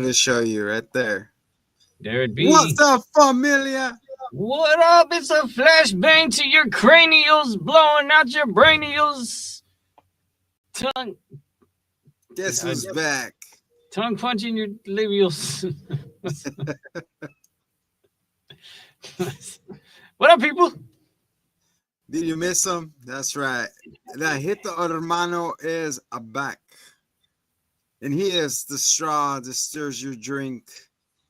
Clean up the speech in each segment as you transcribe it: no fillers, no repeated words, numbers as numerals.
to show you right there. There it be. What's up, familia? What up? It's a flashbang to your cranials, blowing out your brainials. Tongue. Guess who's back? Tongue punching your labials. What up, people? Did you miss him? That's right. The Hito Hermano is back. And he is the straw that stirs your drink,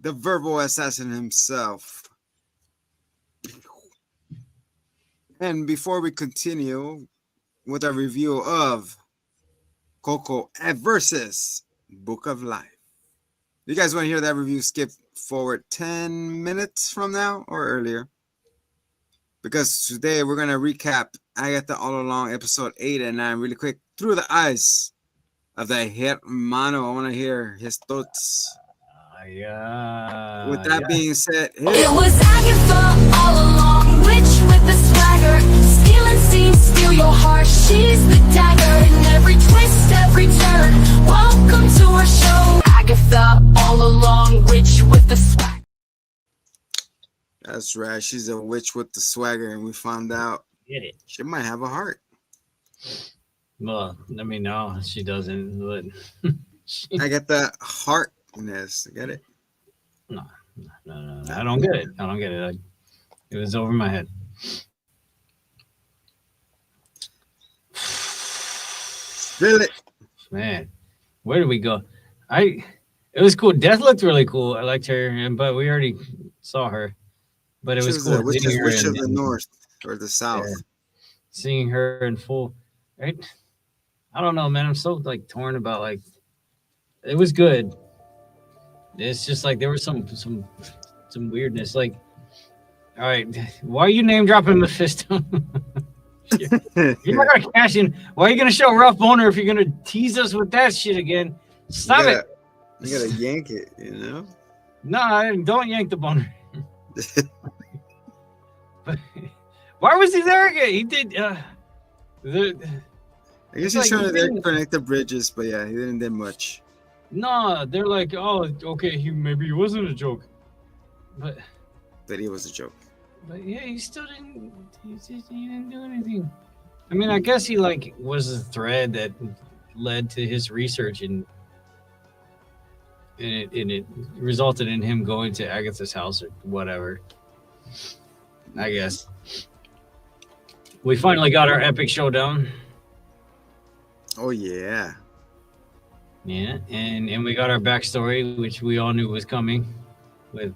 the verbal assassin himself. And before we continue with a review of Coco versus Book of Life, you guys want to hear that review? Skip forward 10 minutes from now or earlier. Because today we're going to recap Agatha All Along episode 8 and 9 really quick through the eyes of the Hermano. I want to hear his thoughts. With that being said, it was Agatha all along, witch with the swagger, stealing scenes, steal your heart. She's the dagger in every twist, every turn. Welcome to our show, Agatha all along, witch with the swagger. That's right. She's a witch with the swagger, and we found out she might have a heart. Well, I mean, no, she doesn't. But I get that heartness. Get it? No. I don't get it. It was over my head. Spill it, man. Where did we go? It was cool. Death looked really cool. I liked her, but we already saw her. But it was cool. Which is of the north or the south? Yeah. Seeing her in full, right? I don't know, man. I'm so like torn about like. It was good. It's just like there was some weirdness. Like, all right, why are you name dropping Mephisto? You're not gonna cash in. Why are you gonna show Rough Boner if you're gonna tease us with that shit again? Stop it. You gotta yank it, you know? No, don't yank the boner. But why was he there again? He did. I guess he's trying to connect the bridges, but yeah, he didn't do much. No, they're like, oh, okay, maybe he wasn't a joke, but he was a joke. But yeah, he still didn't. He didn't do anything. I mean, I guess he like was a thread that led to his research, and it resulted in him going to Agatha's house or whatever. I guess we finally got our epic showdown. Oh yeah. Yeah, and we got our backstory, which we all knew was coming, with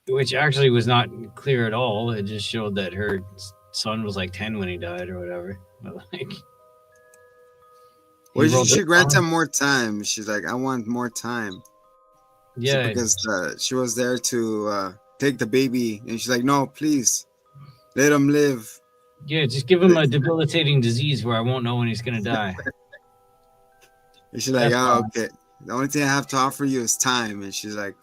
which actually was not clear at all. It just showed that her son was like 10 when he died or whatever. But like, well, she grants him more time. She's like, I want more time. Yeah, because she was there to take the baby, and she's like, no, please, let him live. Yeah, just give him a debilitating disease where I won't know when he's gonna die. And she's like, oh, okay. The only thing I have to offer you is time. And she's like,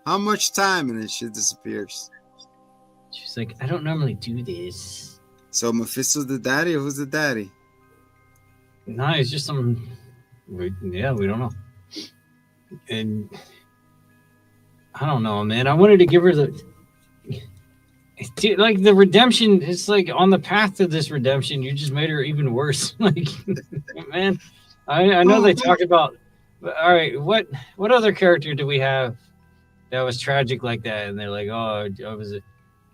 how much time? And then she disappears. She's like, I don't normally do this. So Mephisto's the daddy, or who's the daddy? No, it's just some. We don't know. And I don't know, man. I wanted to give her the. Like the redemption, it's like on the path to this redemption, you just made her even worse. Like, man. I know they talked about, all right, what other character do we have that was tragic like that? And they're like, oh,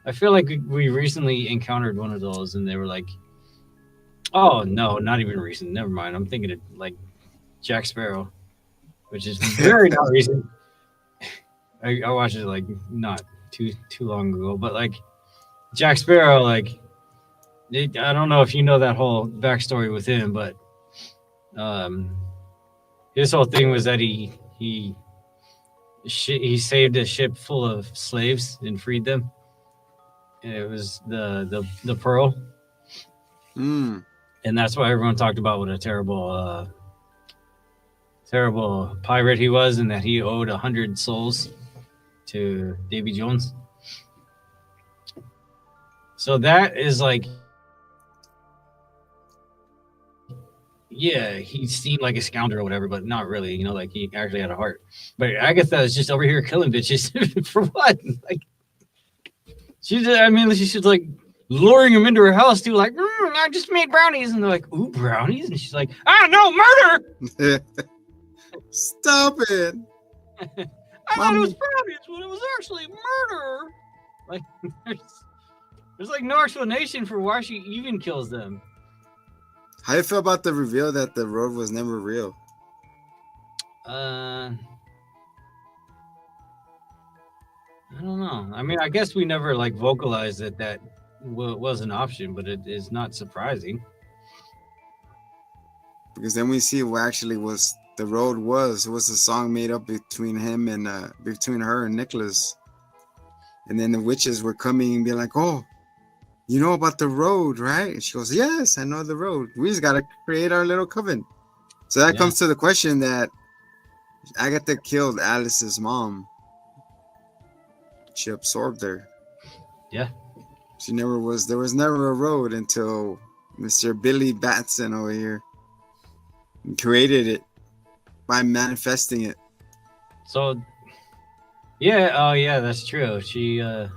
I feel like we recently encountered one of those, and they were like, oh, no, not even recent. Never mind. I'm thinking of like Jack Sparrow, which is very not recent. I watched it like not too long ago, but like Jack Sparrow, like, I don't know if you know that whole backstory with him, but his whole thing was that he saved a ship full of slaves and freed them. And it was the Pearl, and that's why everyone talked about what a terrible pirate he was, and that he owed 100 souls to Davy Jones. So that is like yeah, he seemed like a scoundrel or whatever, but not really. You know, like he actually had a heart. But Agatha is just over here killing bitches for what? Like I mean, she's just like luring him into her house too. Like, I just made brownies, and they're like, ooh, brownies, and she's like, no, murder. Stop it. I thought it was brownies when it was actually murder. Like, there's like no explanation for why she even kills them. How do you feel about the reveal that the road was never real? I don't know. I mean, I guess we never like vocalized that was an option, but it is not surprising. Because then we see what actually was the road was. It was a song made up between him and between her and Nicholas. And then the witches were coming and being like, oh, you know about the road, right? And she goes, yes, I know the road. We just got to create our little coven. So that comes to the question that Agatha killed Alice's mom. She absorbed her. Yeah. There was never a road until Mr. Billy Batson over here created it by manifesting it. So, yeah, oh yeah, that's true. She and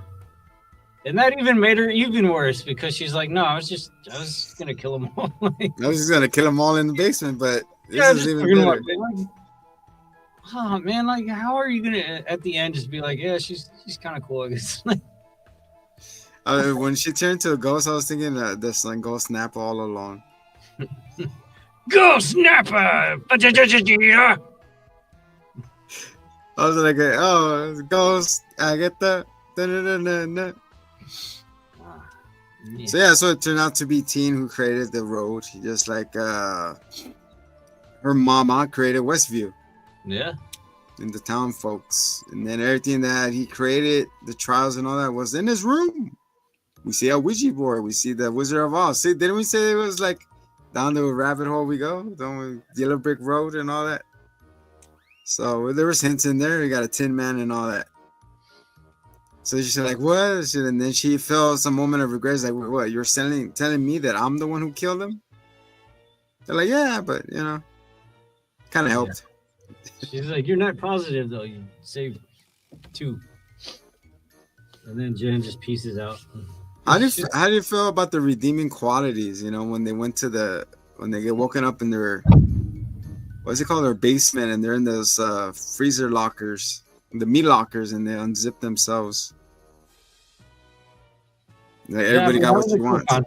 that even made her even worse because she's like, no, I was gonna kill them all. Like, I was just gonna kill them all in the basement, but yeah, this is even better. Like, oh man, like how are you gonna at the end just be like, yeah, she's kind of cool, I guess. When she turned to a ghost, I was thinking this like Ghost Snapper all along. Ghost Snapper! I was like, oh, it's Ghost. I get that. Da-da-da-da-da. Yeah. So yeah, so it turned out to be Teen who created the road, just like her mama created Westview. Yeah. And the town folks, and then everything that he created, the trials and all that, was in his room. We see a Ouija board. We see the Wizard of Oz. See, didn't we say it was like down the rabbit hole we go, down the Yellow Brick Road and all that? So there was hints in there. You got a Tin Man and all that. So she said, like, what? And then she felt some moment of regret. Like, what? You're telling me that I'm the one who killed him? They're like, yeah, but, you know, kind of helped. She's like, you're not positive, though. You saved 2. And then Jen just pieces out. How do you feel about the redeeming qualities, you know, when they get woken up in their, what's it called, their basement, and they're in those freezer lockers, the meat lockers, and they unzip themselves? Like, everybody got what you want. I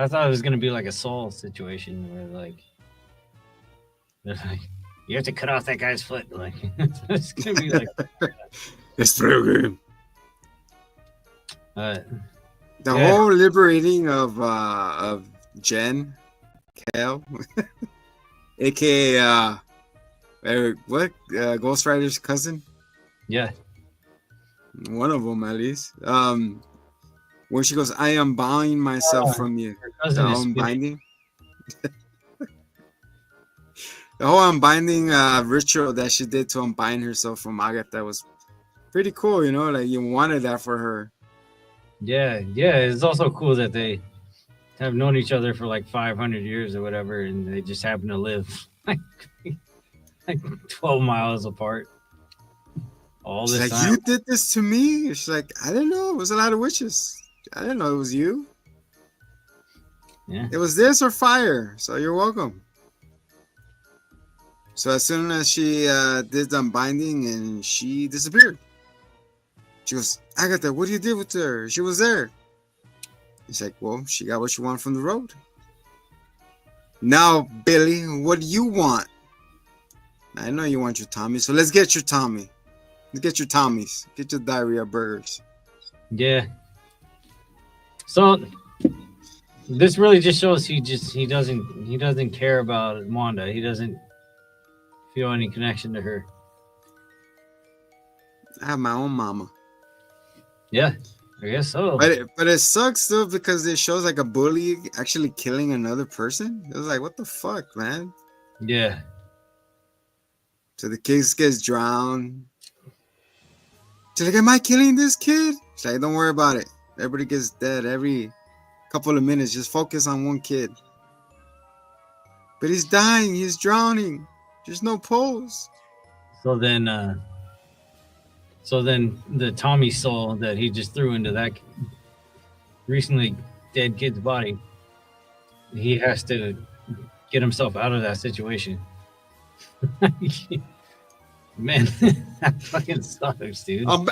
thought it was going to be like a Saul situation where, like, they're like, you have to cut off that guy's foot. Like, it's going to be like... It's real good. The Yeah. whole liberating of Jen, Cal, aka Ghost Rider's cousin. Yeah. One of them at least. When she goes, I am binding myself from you. The unbinding. The whole unbinding ritual that she did to unbind herself from Agatha was pretty cool, you know, like you wanted that for her. Yeah. It's also cool that they have known each other for like 500 years or whatever, and they just happen to live like 12 miles apart. All this She's like, time. you did this to me? She's like, I didn't know. It was a lot of witches. I didn't know it was you. Yeah. It was this or fire. So you're welcome. So as soon as she did the unbinding, and she disappeared. She goes, Agatha, what do you do with her? She was there. He's like, well, she got what she wanted from the road. Now, Billy, what do you want? I know you want your Tommy, so let's get your Tommy. Let's get your Tommies. Get your diarrhea burgers. Yeah. So this really just shows he doesn't care about Wanda. He doesn't feel any connection to her. I have my own mama. Yeah, I guess so. But it sucks though, because it shows like a bully actually killing another person. It was like, what the fuck, man? Yeah. So the kid gets drowned. She's like, am I killing this kid? She's like, don't worry about it. Everybody gets dead every couple of minutes. Just focus on one kid. But he's dying. He's drowning. There's no pose. So then the Tommy soul that he just threw into that recently dead kid's body, he has to get himself out of that situation. Man, that fucking sucks, dude. Are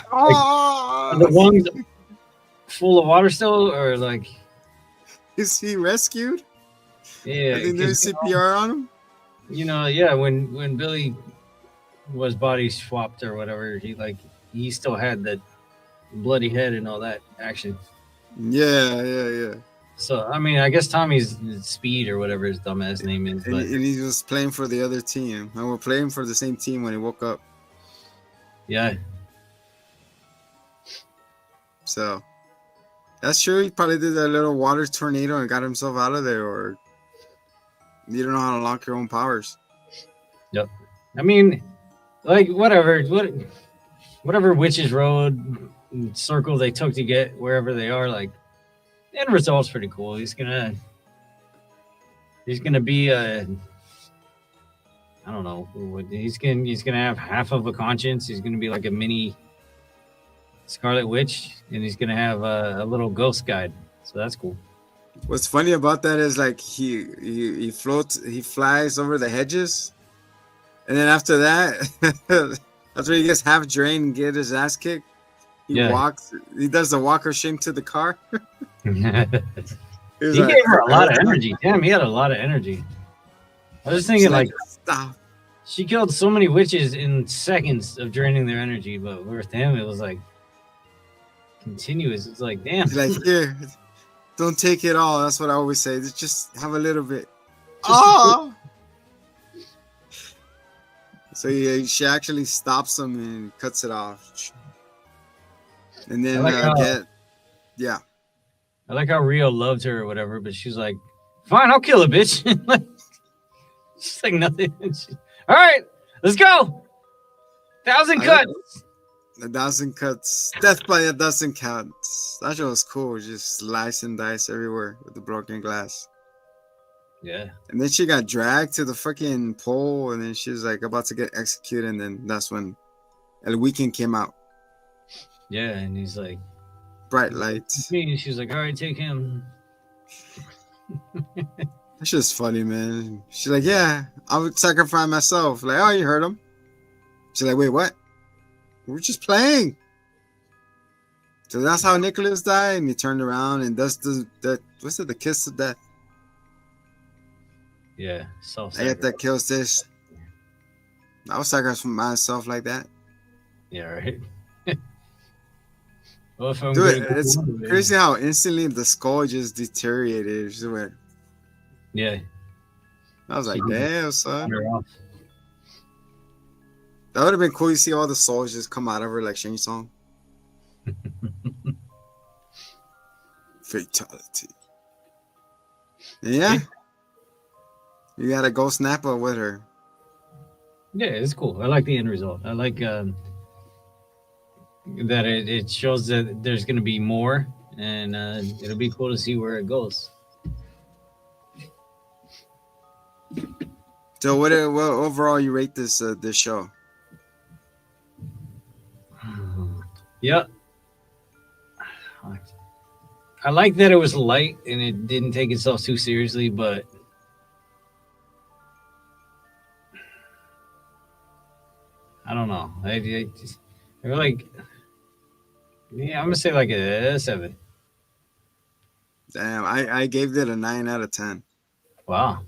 the lungs full of water still, or like? Is he rescued? Yeah, Are they doing CPR on him? You know, yeah. When Billy was body swapped or whatever, he still had the bloody head and all that action. Yeah. So I mean, I guess Tommy's Speed or whatever his dumbass name is, but And he was playing for the other team, and we're playing for the same team when he woke up. yeah, So that's true. He probably did a little water tornado and got himself out of there, or you don't know how to lock your own powers. yep. I mean, like whatever witches road circle they took to get wherever they are, like the end result's pretty cool. He's gonna be I don't know. He's gonna have half of a conscience. He's gonna be like a mini Scarlet Witch, and he's gonna have a little ghost guide. So that's cool. What's funny about that is like he floats, he flies over the hedges, and then after that, after he gets half drained and get his ass kicked, he walks. He does the walker shame to the car. He Like, gave her a lot of energy. Damn, he had a lot of energy. I was thinking, like, stop. she killed so many witches in seconds of draining their energy, but with him, it was like continuous. It's like, damn. He's like, here, don't take it all. That's what I always say. Just have a little bit. Oh. So she actually stops him and cuts it off. And then yeah. I like how Rio loved her or whatever, but she's like, fine, I'll kill a bitch. She's like, nothing. All right, let's go. 1,000 cuts. 1,000 cuts. Death by 1,000 cuts. That shit was cool. Just slice and dice everywhere with the broken glass. Yeah. And then she got dragged to the fucking pole, and then she was like about to get executed, and then that's when El Weekend came out. Yeah, and he's like, bright lights. Me, and she's like, all right, take him. That's just funny, man. She's like, yeah, I would sacrifice myself. Like, oh, you heard him. She's like, wait, what? We're just playing. So that's how Nicholas died, and he turned around and does the what's it, the kiss of death. Yeah, I get that kill this. I would sacrifice myself like that. Yeah, right. Well, if I'm dude, it's crazy how instantly the skull just deteriorated. It just went. Yeah. I was like, damn, son. That would have been cool to see all the souls just come out of her like Shane Song. Fatality. Yeah. You got a ghost Nappa with her. Yeah, it's cool. I like the end result. I like that it shows that there's going to be more, and it'll be cool to see where it goes. So what overall you rate this show? Yeah. I like that it was light and it didn't take itself too seriously, but I don't know. I feel like, yeah, I'm gonna say like a 7. Damn, I gave it a 9 out of 10. Wow.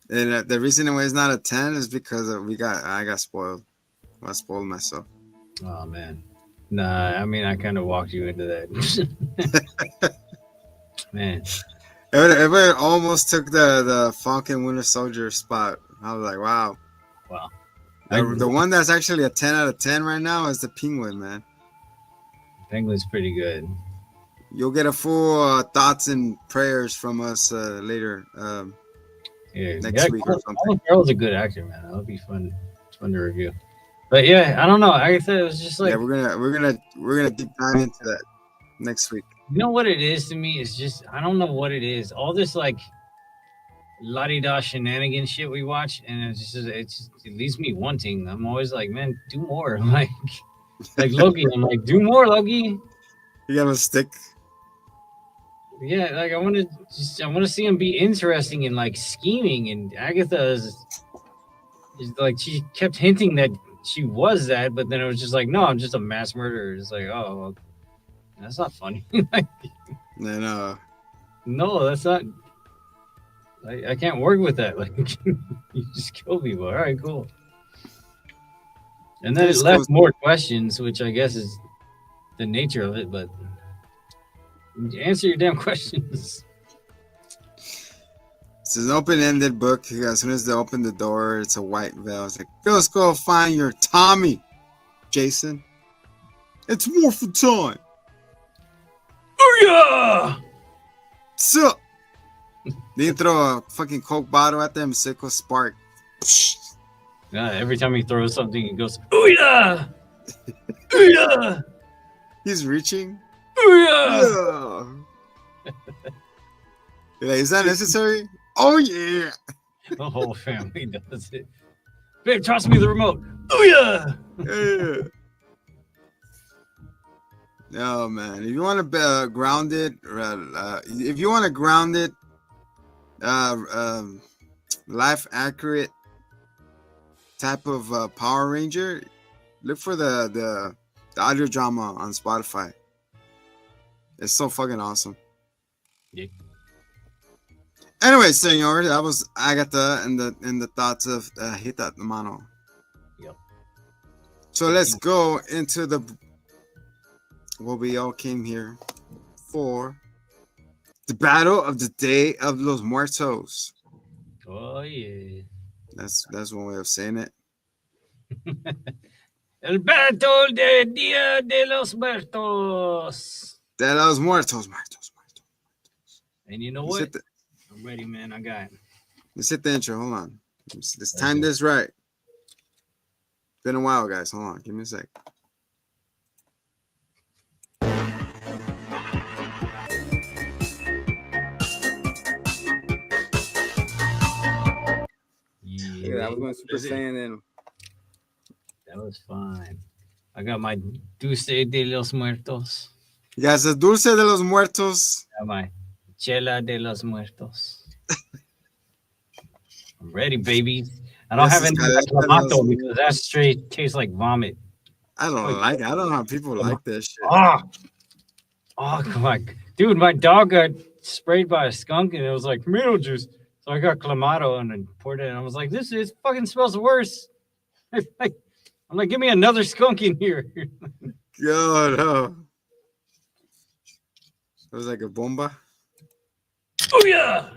And the reason why it's not a 10 is because I got spoiled. I spoiled myself. Oh man. Nah, I mean I kind of walked you into that. Man. It almost took the Falcon Winter Soldier spot. I was like, wow. Wow. The one that's actually a 10 out of 10 right now is the Penguin, man. Penguin's pretty good. You'll get a full thoughts and prayers from us later. Next week or something. Colin Farrell's a good actor, man. That'll be fun to review. But yeah, I don't know. I thought it was just like, yeah, we're gonna deep dive into that next week. You know what it is to me? It's just I don't know what it is. All this like la-di-da shenanigan shit we watch, and it leaves me wanting. I'm always like, man, do more. Like Loki. I'm like, do more, Loki. You got a stick. Yeah, like I want to see him be interesting and like scheming. And Agatha is like she kept hinting that she was that, but then it was just like, no, I'm just a mass murderer. It's like, oh, well, that's not funny. Like, And no, that's not. I can't work with that. Like, you just kill people. All right, cool. And then it This left goes- more questions, which I guess is the nature of it. But answer your damn questions. It's an open-ended book. As soon as they open the door, it's a white veil. It's like, let's go find your Tommy, Jason. It's morphin' time. Oh yeah! So, they throw a fucking Coke bottle at them. Sickle spark. Every time he throws something, he goes, "Oh yeah, oh yeah, He's reaching. oh Yeah. You're like, is that necessary? Oh yeah. yeah." The whole family does it. Babe, toss me the remote. Oh yeah. Yeah. Oh man, if you want to be grounded, if you want to ground it, life accurate type of Power Ranger, look for the audio drama on Spotify. It's so fucking awesome. Yeah. Anyway, senor, that was Agatha and the thoughts of Hita Mano. Yep. So let's go into what we all came here for. The Battle of the Day of los Muertos. Oh yeah. That's one way of saying it. El battle de Dia de los Muertos. De los Muertos. And you know Let's what? hit the, I'm ready, man. I got it. let's hit the intro. Hold on. Let's time this right. Been a while, guys. Hold on. Give me a sec. Yeah, that was my Super Saiyan in. That was fine. I got my Dulce de los Muertos. You guys, the Dulce de los Muertos. I got my Chela de los Muertos. I'm ready, baby. I don't Yes, have it's any got- clamato because that straight tastes like vomit. I don't like it. I don't know how people like that shit. Oh, come on. Dude, my dog got sprayed by a skunk and it was like tomato juice. So I got clamato and then poured it and I was like, this is fucking smells worse. I'm like, give me another skunk in here. God, oh. It was like a bomba. Oh, yeah.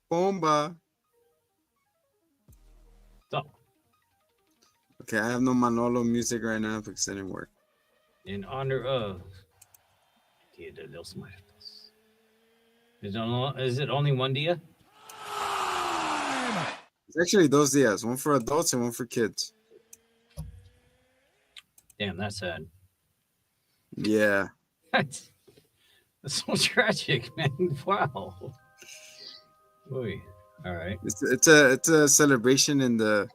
Bomba. So, Okay, I have no Manolo music right now because it didn't work. in honor of Dia de los Muertos. Is it only one dia? It's actually those dias, one for adults and one for kids. Damn, that's sad. Yeah. That's so tragic, man. Wow. Oy. All right. It's a celebration in the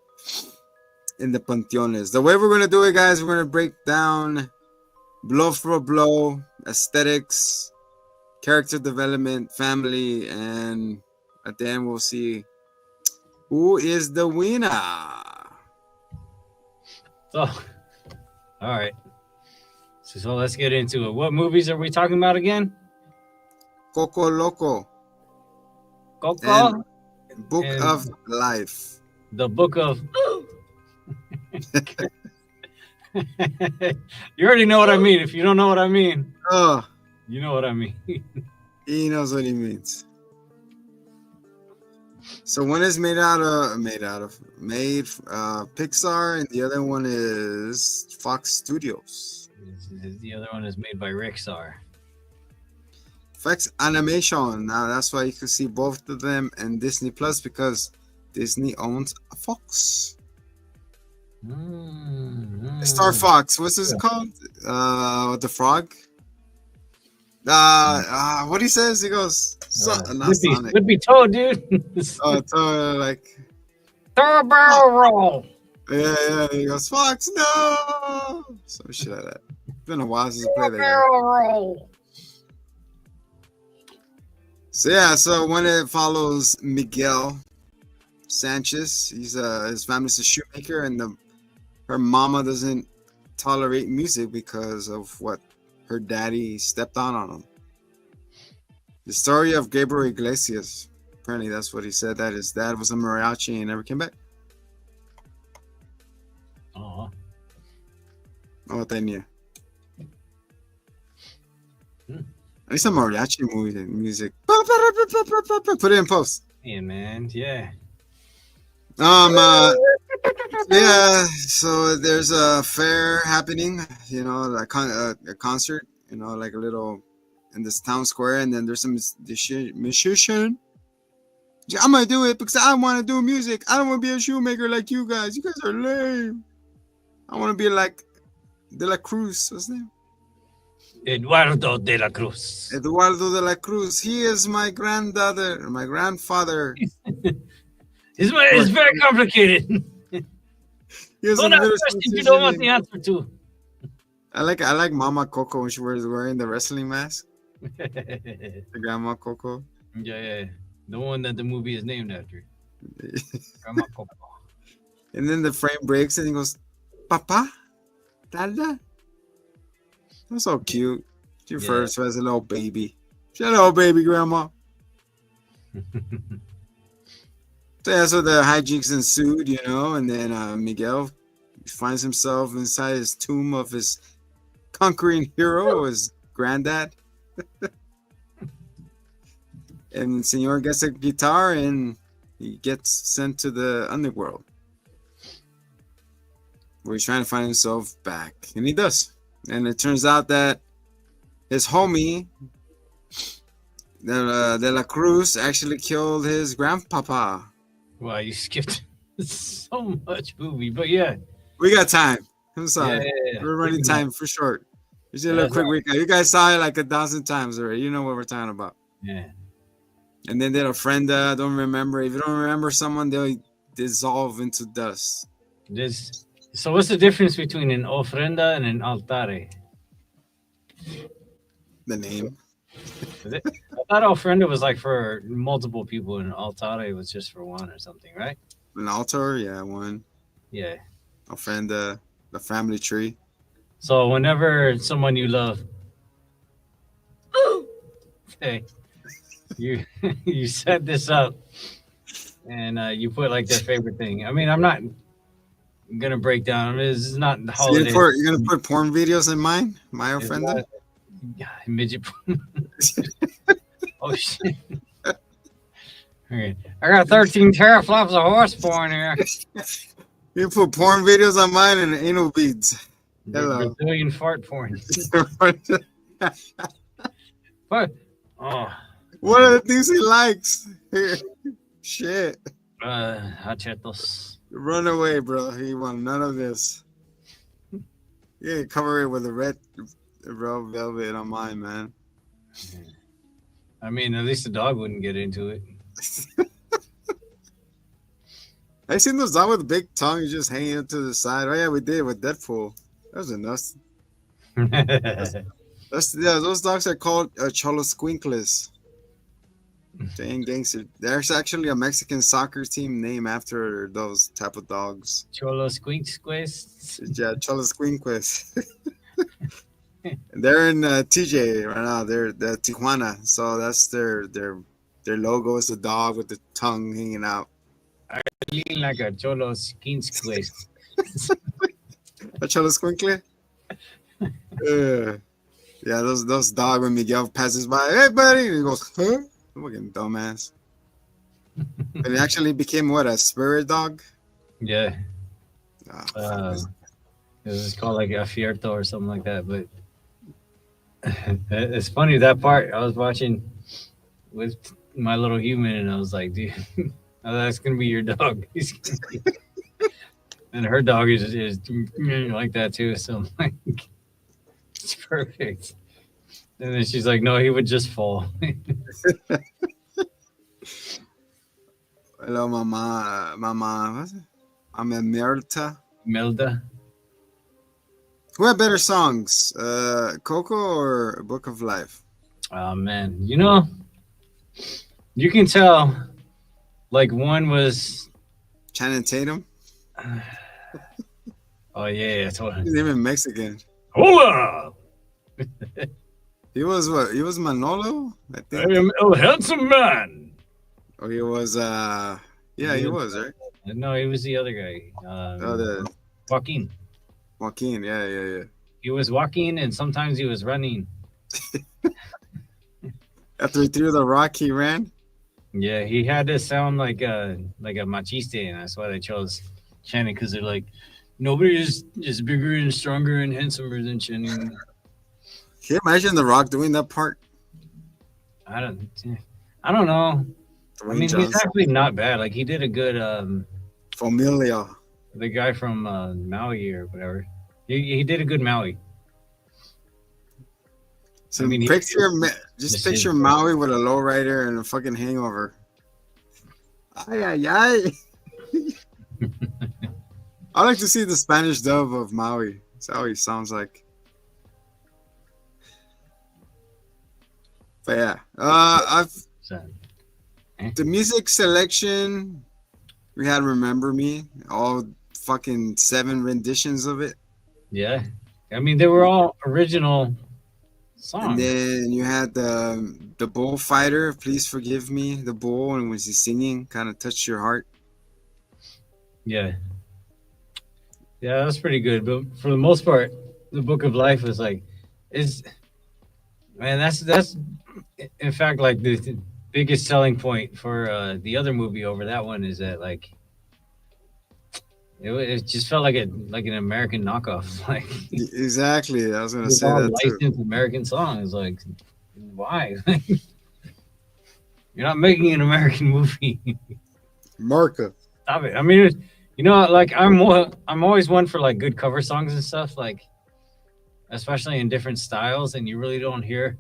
panteones. The way we're gonna do it, guys, we're gonna break down blow for blow, aesthetics, character development, family, and at the end we'll see who is the winner. So, all right. So let's get into it. What movies are we talking about again? Coco Loco, Coco, Book And- of Life. the book of. You already know what I mean. If you don't know what I mean, Oh, you know what I mean. he knows what he means. So one is made Pixar, and the other one is Fox Studios. The other one is made by Rixar. Fox Animation. Now that's why you can see both of them and Disney Plus because Disney owns Fox. Star Fox. What's this called? The frog. What he says? He goes, not Sonic. Flippy toe, dude. Oh, so like, Throw a barrel roll. yeah. He goes, Fox, no. Some shit like that. It's been a while since I Throw a played that game. barrel roll. So yeah, so when it follows Miguel Sanchez, he's his family's a shoemaker, and her mama doesn't tolerate music because of what her daddy stepped on him. The story of Gabriel Iglesias. Apparently, that's what he said. That his dad was a mariachi and never came back. Oh, Oh, tenía. I need some mariachi music. Put it in post. yeah, man. Yeah. Yeah. So there's a fair happening. You know, like a concert. You know, like a little in this town square, and then there's some musician. Yeah, I'm gonna do it because I want to do music. I don't want to be a shoemaker like you guys. You guys are lame. I want to be like De La Cruz. What's his name? Eduardo de la Cruz. Eduardo de la Cruz. He is my grandfather. It's very complicated. He was Don't a ask middle questions school you don't want teacher. the answer to. I like Mama Coco when she was wearing the wrestling mask. The Grandma Coco. Yeah. The one that the movie is named after. Grandma Coco. And then the frame breaks and he goes, Papa? Dada? That's so cute. She refers to her as a little baby. She's a little baby, Grandma. So the hijinks ensued, you know, and then Miguel finds himself inside his tomb of his conquering hero, his granddad. And Senor gets a guitar and he gets sent to the underworld, where he's trying to find himself back. And he does. And it turns out that his homie, De La Cruz, actually killed his grandpapa. Wow, you skipped so much movie, but yeah. We got time. I'm sorry. Yeah. We're running time for short. Just a little quick recap. You guys saw it like 1,000 times already. You know what we're talking about. Yeah. And then their ofrenda, don't remember. If you don't remember someone, they'll dissolve into dust. So what's the difference between an ofrenda and an altare? The name. I thought ofrenda was like for multiple people and altare was just for one or something, right? An altar, yeah, one. Yeah. Ofrenda, the family tree. So whenever someone you love, hey, you set this up and you put like their favorite thing. I mean, I'm not gonna break down. This is not the So holiday. you're gonna put porn videos in mine? My ofrenda? Midget. Oh shit. Okay. I got 13 teraflops of horse porn here. You put porn videos on mine and anal beads. Hello. Brazilian fart porn. What? Oh. What are the things he likes? Shit. Hachetos. Run away, bro. He want none of this. Yeah, cover it with a red velvet on mine, man. I mean, at least the dog wouldn't get into it. I seen those dogs with a big tongue just hanging to the side. Oh yeah, we did with Deadpool. That was enough. Those dogs are called Cholo Squinkles. Dang gangster. There's actually a Mexican soccer team named after those type of dogs. Cholo Squinksquist. Yeah, Cholo Squinkles. They're in TJ right now. They're the Tijuana. So that's their logo is the dog with the tongue hanging out. Like a Cholo Squinsquist. A Cholo Squinkle? Yeah, those dogs when Miguel passes by, hey buddy, and he goes, huh? Fucking dumbass. But it actually became what, a spirit dog? Yeah. Oh, It was called like a Fierto or something like that. But it's funny that part I was watching with my little human, and I was like, dude, that's gonna be your dog. And her dog is like that too. So I'm like, it's perfect. And then she's like, no, he would just fall. Hello, Mama. What's it? I'm Emerita. Melda. Who had better songs, Coco or Book of Life? Oh man, you know, you can tell. Like one was. Channing Tatum. Oh yeah, that's what. He's even Mexican. Hola, He was what? He was Manolo, I I think. am a handsome man. Or he was. Yeah, he was right. No, he was the other guy. Oh, the Joaquin. Joaquin. Yeah. He was walking, and sometimes he was running. After he threw the rock, he ran. Yeah, he had to sound like a machiste, and that's why they chose Channing, because they're like, nobody is bigger and stronger and handsomer than Channing. Can you imagine the Rock doing that part? I don't know. Dwayne I mean, Johnson. he's actually not bad. Like he did a good Familia. the guy from Maui or whatever. He did a good Maui. So I mean, just picture Maui with a lowrider and a fucking hangover. Ay. I like to see the Spanish dub of Maui. That's how he sounds like. But yeah, So, the music selection, we had "Remember Me," all fucking 7 renditions of it, yeah, I mean they were all original songs. and then you had the bullfighter. Please forgive me, the bull, and was he singing? Kind of touched your heart. Yeah, that's pretty good. But for the most part, the Book of Life was like, that's in fact like the biggest selling point for the other movie over that one is that like it just felt like an American knockoff. Like Exactly, I was gonna it's say all that too. licensed American songs. Like why? You're not making an American movie. Marca. Stop it. I mean, like I'm always one for like good cover songs and stuff, like especially in different styles, and you really don't hear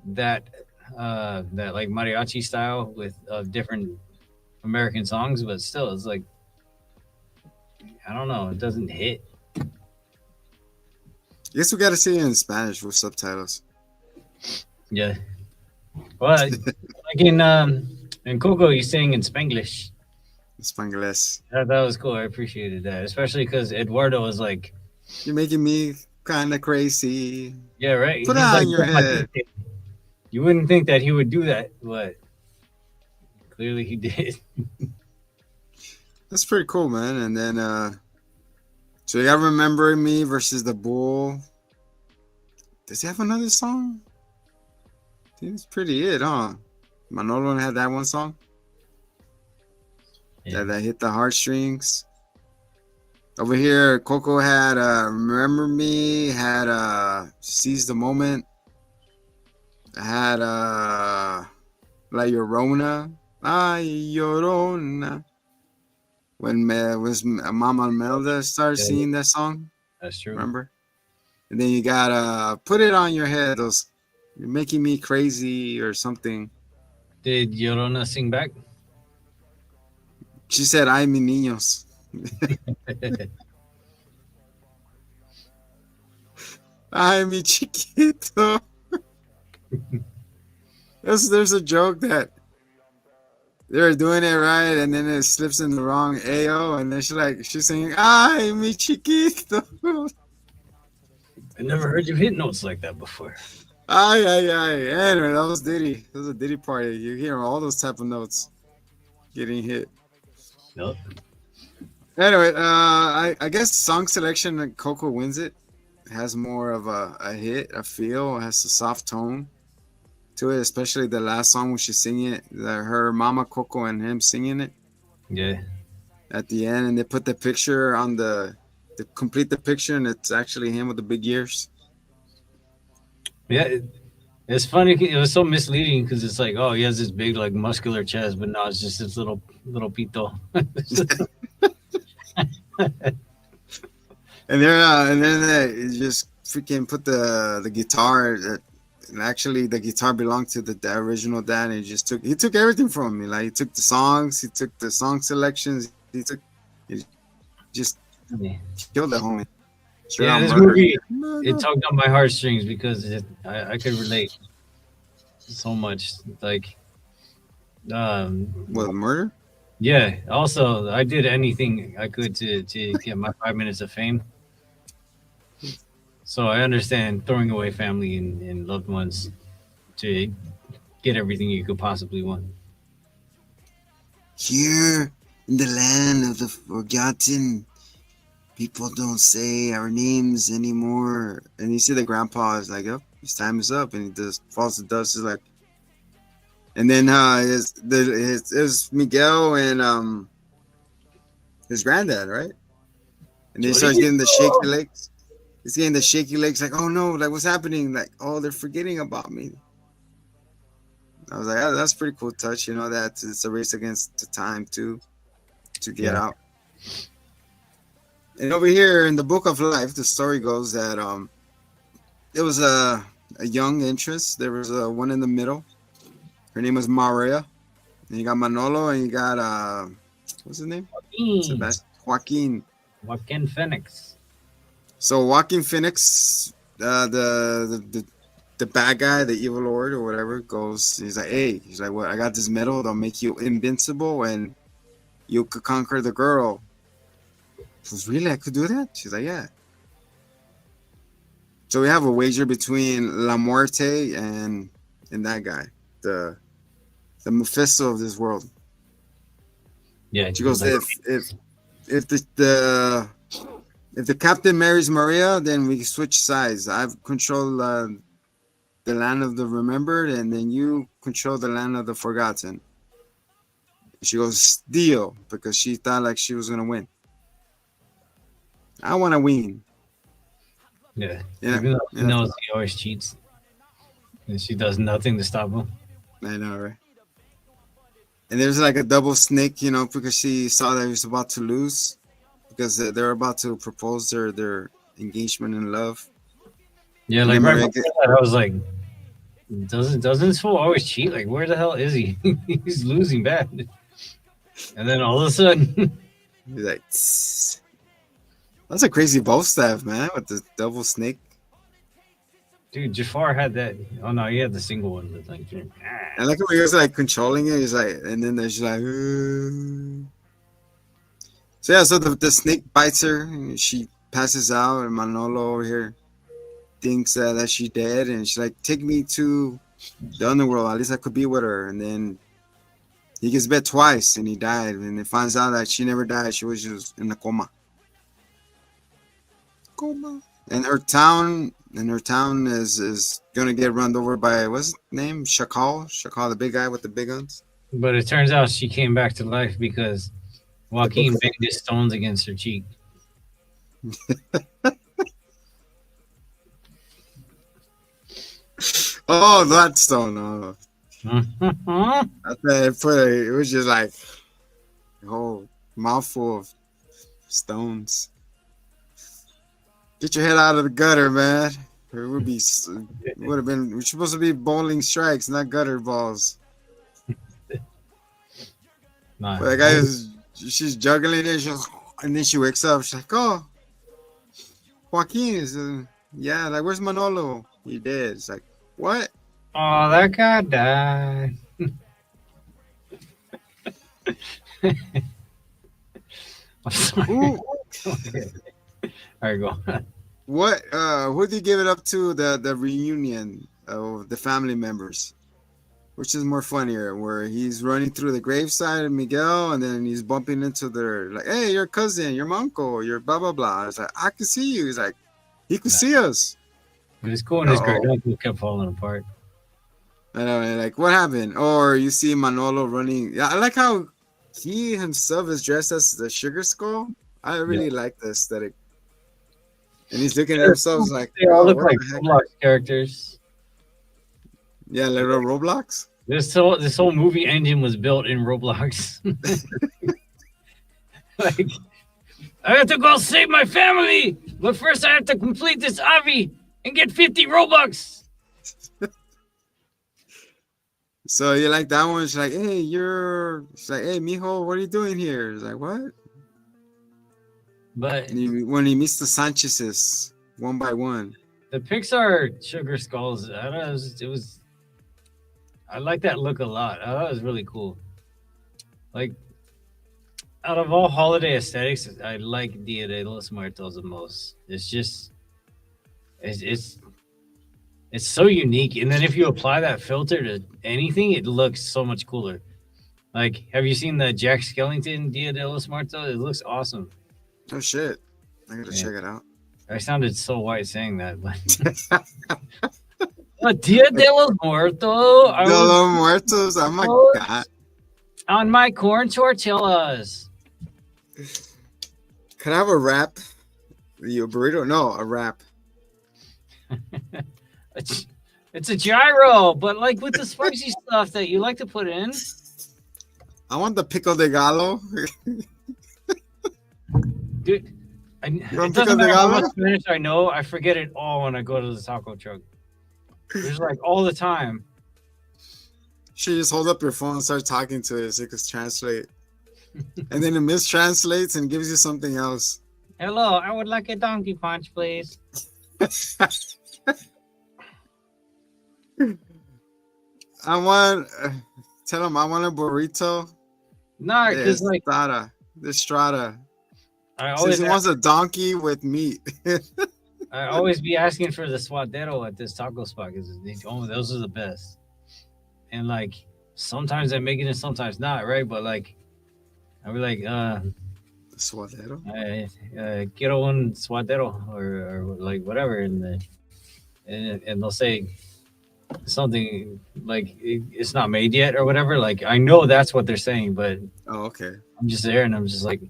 that like mariachi style with different American songs, but still, it's like I don't know, it doesn't hit. I guess we got to see it in Spanish with subtitles. Yeah. Well, like in Coco, you sang in Spanglish. Spanglish. That was cool. I appreciated that, especially because Eduardo was like, You're making me kind of crazy. yeah, right. Put He's it on like, your head. you wouldn't think that he would do that, but clearly he did. That's pretty cool, man. And then, so you got Remember Me versus the Bull. Does he have another song? I think that's pretty it, huh? Manolo had that one song Yeah. that hit the heartstrings. Over here, Coco had Remember Me, had Seize the Moment, had La Llorona. Ay, Llorona. When was Mama Melda started singing that song, That's true. remember? And then you got Put It On Your Head, those You're Making Me Crazy or something. Did Llorona sing back? She said, Ay, mi niños. Ay, mi chiquito. There's a joke that they're doing it right, and then it slips in the wrong AO, and then she's singing, Ay, mi chiquito. I never heard you hit notes like that before. Ay. Anyway, that was Diddy. That was a Diddy party. You hear all those type of notes getting hit. Nope. Anyway, I guess song selection, Coco wins it. It has more of a hit, a feel. It has a soft tone to it, especially the last song when she's singing it. Her mama Coco and him singing it Yeah. at the end, and they put the picture on to complete the picture, and it's actually him with the big ears. Yeah. It's funny. It was so misleading because it's like, oh, he has this big, like, muscular chest, but no, it's just this little pito. And then they just freaking put the guitar And actually, the guitar belonged to the original dad, and he took everything from me. Like he took the songs, he took the song selections, he just Yeah, killed the homie. Straight yeah on this murder. movie, it Murder. tugged on my heartstrings because I could relate so much. Like, What murder? yeah. Also, I did anything I could to get my 5 minutes of fame. So I understand throwing away family and loved ones to get everything you could possibly want. Here in the land of the forgotten, people don't say our names anymore. And you see the grandpa is like, "Yep, his time is up," and he just falls to dust. Is like, and then it's Miguel and his granddad, right? And then he starts getting the shaky legs. He's getting the shaky legs, like, "Oh no, like what's happening? Like, oh, they're forgetting about me." I was like, oh, that's a pretty cool touch, you know, that it's a race against the time too, to get Yeah. out. And over here in the Book of Life, the story goes that it was a young interest. There was one in the middle. Her name was Maria. And you got Manolo, and you got what's his name? Sebastian Joaquin. Joaquin Phoenix. So Joaquin Phoenix, the bad guy, the evil lord or whatever, goes. He's like, hey, he's like, what? I got this medal that'll make you invincible, and you could conquer the girl. He says, really? I could do that? She's like, yeah. So we have a wager between La Muerte and that guy, the Mephisto of this world. Yeah. She goes, like, if the captain marries Maria, then we switch sides. I control the land of the remembered, and then you control the land of the forgotten. She goes, deal, because she thought like she was gonna win. I want to win. yeah. Yeah, Even though she yeah. knows he always cheats, and she does nothing to stop him. I know, right? And there's like a double snake, you know, because she saw that he was about to lose, because they're about to propose their engagement in love. Yeah, And like then right Maria before that, I was like, doesn't this fool always cheat? Like, where the hell is he? He's losing bad. And then all of a sudden, he's like, tss. That's a crazy bow staff, man, with the double snake. dude, Jafar had that. Oh no, he had the single one with like. And like when he was like controlling it, he's like, and then there's like, so yeah, so the snake bites her, and she passes out, and Manolo over here thinks that she's dead, and she's like, take me to the underworld, at least I could be with her. And then he gets bit twice, and he died, and it finds out that she never died, she was just in a coma. And her town is gonna get run over by, what's his name, Shakal, the big guy with the big guns. But it turns out she came back to life because Joaquin banged his stones against her cheek. Oh, that stone. Oh, Mhm. I thought it was just like a whole mouthful of stones. Get your head out of the gutter, man. It would have been. We're supposed to be bowling strikes, not gutter balls. Nah, But the guy she's juggling it, and then she wakes up. She's like, "Oh, Joaquin is, yeah. Like, where's Manolo? He dead." It's like, what? oh, that guy died. I'm sorry. Who? All right, go on. What? Who do you give it up to? The reunion of the family members. Which is more funnier, where he's running through the graveside of Miguel, and then he's bumping into their, like, hey, your cousin, your uncle, your blah blah blah. It's like, I can see you. He's like, he could see us. But his cool and his great Uh-oh. uncle kept falling apart. I know, and like, what happened? Or you see Manolo running. Yeah, I like how he himself is dressed as the sugar skull. I really like the aesthetic. And he's looking at himself like, They all look what like the heck? Roblox characters. Yeah, like Roblox. This whole movie engine was built in Roblox. Like, I have to go save my family, but first I have to complete this Avi and get 50 Robux. So you like that one? She's like, hey, she's like, hey, mijo, what are you doing here? He's like, what? But And when he meets the Sanchez's one by one. the Pixar Sugar Skulls, I don't know, it was I like that look a lot. I thought it was really cool. Like out of all holiday aesthetics, I like Dia de los Muertos the most. It's just it's so unique. And then if you apply that filter to anything, it looks so much cooler. Like, have you seen the Jack Skellington Dia de los Muertos? It looks awesome. Oh shit! I gotta Yeah. check it out. I sounded so white saying that, but Dia de los Muertos. I De was los Muertos. Oh my Oh. god! on my corn tortillas. Can I have a wrap? You a burrito? No, a wrap. It's a gyro, but like with the spicy stuff that you like to put in. I want the pico de gallo. Dude, want it pico doesn't de matter how gallo? much Spanish I know. I forget it all when I go to the taco truck. There's like all the time. She just hold up your phone and start talking to it so it can translate. And then it mistranslates and gives you something else. Hello, I would like a donkey punch, please. I want, tell him I want a burrito. No, de because like Estrada. De Estrada. I Says always he wants a donkey with meat. I always be asking for the suadero at this taco spot because those are the best. And like sometimes I make it and sometimes not, right? But like I'll be like, Suadero? quiero un suadero or like whatever, and they'll say something like it's not made yet or whatever. Like I know that's what they're saying, but Oh, okay. I'm just there and I'm just like,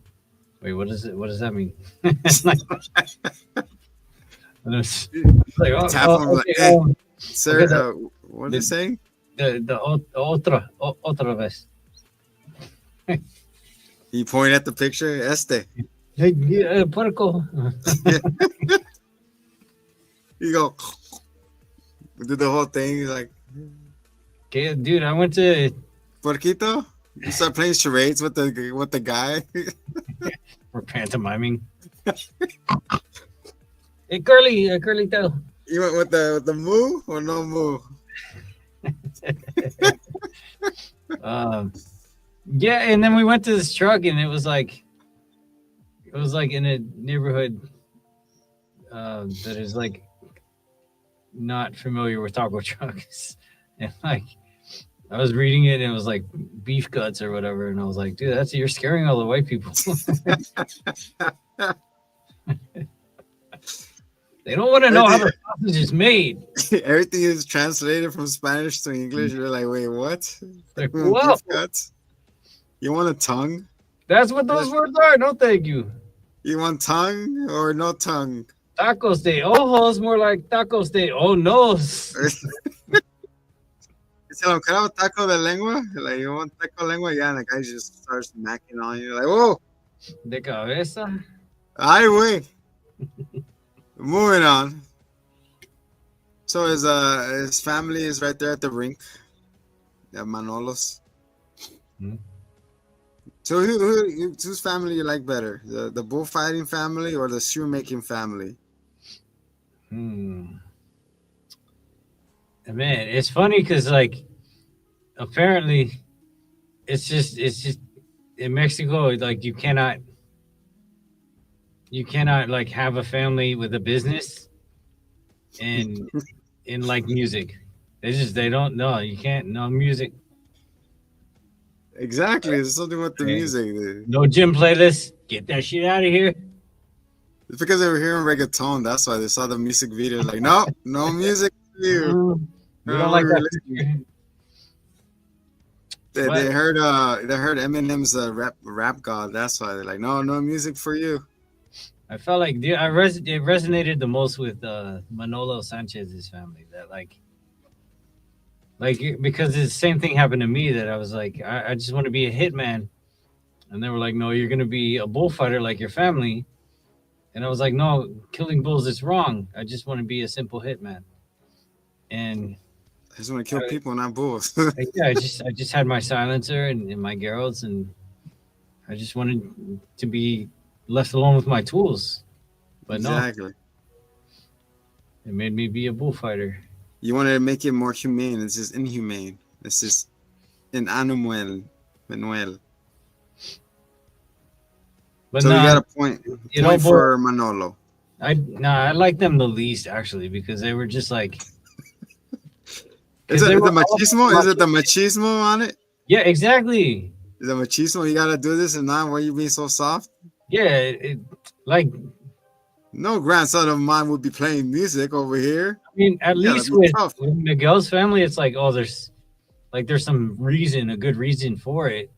wait, what is it? What does that mean? Like, and it's like, Tap him like, okay, hey, sir, okay, what are they saying? the otra vez. You point at the picture, este. Hey, puerco. You go, do the whole thing. He's like, Okay, dude, I went to Puerquito? You start playing charades with the guy. for pantomiming. Hey, curly tail. You went with the moo or no moo? Yeah, and then we went to this truck, and it was like in a neighborhood that is like not familiar with taco trucks, and like I was reading it, and it was like beef guts or whatever, and I was like, dude, you're scaring all the white people. They don't want to know how the sausage is made. Everything is translated from Spanish to English. You're like, wait, what? Like, Beef whoa, guts? You want a tongue? that's what those words are. No, thank you. You want tongue or no tongue? Tacos de ojos, more like tacos de oh nos. You tell him, can I have a taco de lengua? Like, you want taco de lengua? Yeah, and the guy just starts macking on you. Like, whoa, De cabeza. ay, wait. Moving on. So his family is right there at the rink. Yeah, Manolos. Hmm. So whose family you like better? The bullfighting family or the shoemaking family? And man, it's funny because like apparently it's just in Mexico, like you cannot like have a family with a business and in like music. They don't know. You can't no music. Exactly. There's something with the Okay. music. No gym playlist. Get that shit out of here. It's because they were hearing reggaeton. That's why they saw the music video. Like, no, no music for you. We don't like really. that. They heard Eminem's rap god. That's why they're like, no music for you. I felt like dude, it resonated the most with Manolo Sanchez's family. That like because the same thing happened to me. That I was like, I just want to be a hitman, and they were like, no, you're gonna be a bullfighter like your family. And I was like, no, killing bulls is wrong. I just want to be a simple hitman. And I just want to kill people, not bulls. Yeah, I just had my silencer and my Geralts, and I just wanted to be left alone with my tools. But Exactly. no, it made me be a bullfighter. You wanted to make it more humane. It's just inhumane. It's just an animal, Manuel. But So no, we got a point. you know, Point for Manolo. I like them the least actually because they were just like. Is it the machismo? Is it the machismo on it? Yeah, exactly. Is it machismo? You gotta do this and not. Why you being so soft? Yeah, like No grandson of mine would be playing music over here. I mean, at You gotta least be with tough. Miguel's family, it's like, oh, there's some reason, a good reason for it.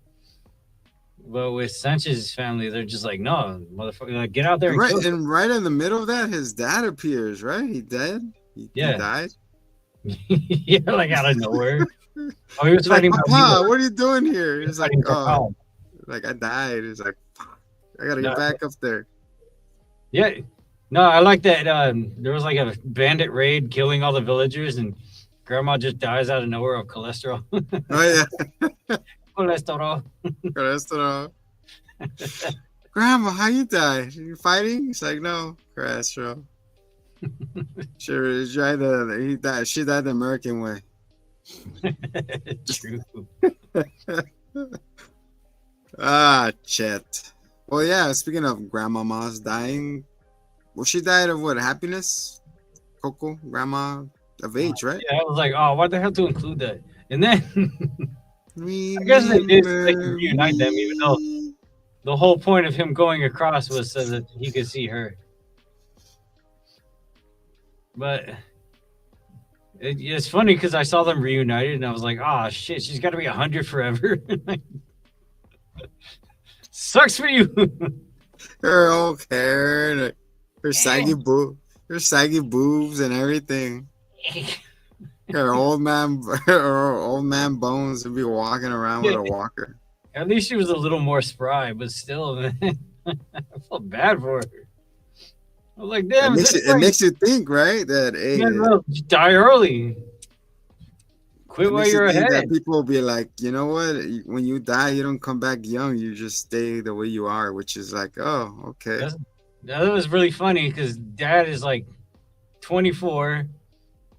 But with Sanchez's family, they're just like, no, motherfucker, like, get out there and kill him. And right in the middle of that, his dad appears. Right, he dead. He died. Yeah, like out of nowhere. Oh, he was Like, fighting. Papa, what are you doing here? He's like, oh, like I died. He's like, I gotta get back up there. Yeah, no, I like that. There was like a bandit raid killing all the villagers, and Grandma just dies out of nowhere of cholesterol. Oh yeah, Cholesterol. cholesterol. Grandma, how you died? You fighting? He's like, no, cholesterol. Sure, he died. She died the American way. True. Chet. Well, yeah. Speaking of grandmamas dying, well, she died of what? Happiness. Coco, grandma of age, right? Yeah, I was like, oh, why the hell to include that? And then I guess they did like reunite them, even though the whole point of him going across was so that he could see her. But it's funny because I saw them reunited and I was like, oh shit, she's got to be 100 forever. Sucks for you. Her old hair, her saggy boobs and everything. Her old man bones would be walking around with a walker. At least she was a little more spry, but still, man, I felt bad for her. I was like, damn, it makes you think, right? That hey, you die early. Quit while you're ahead. That people will be like, you know what? When you die, you don't come back young. You just stay the way you are, which is like, oh, okay. That was really funny because dad is like 24,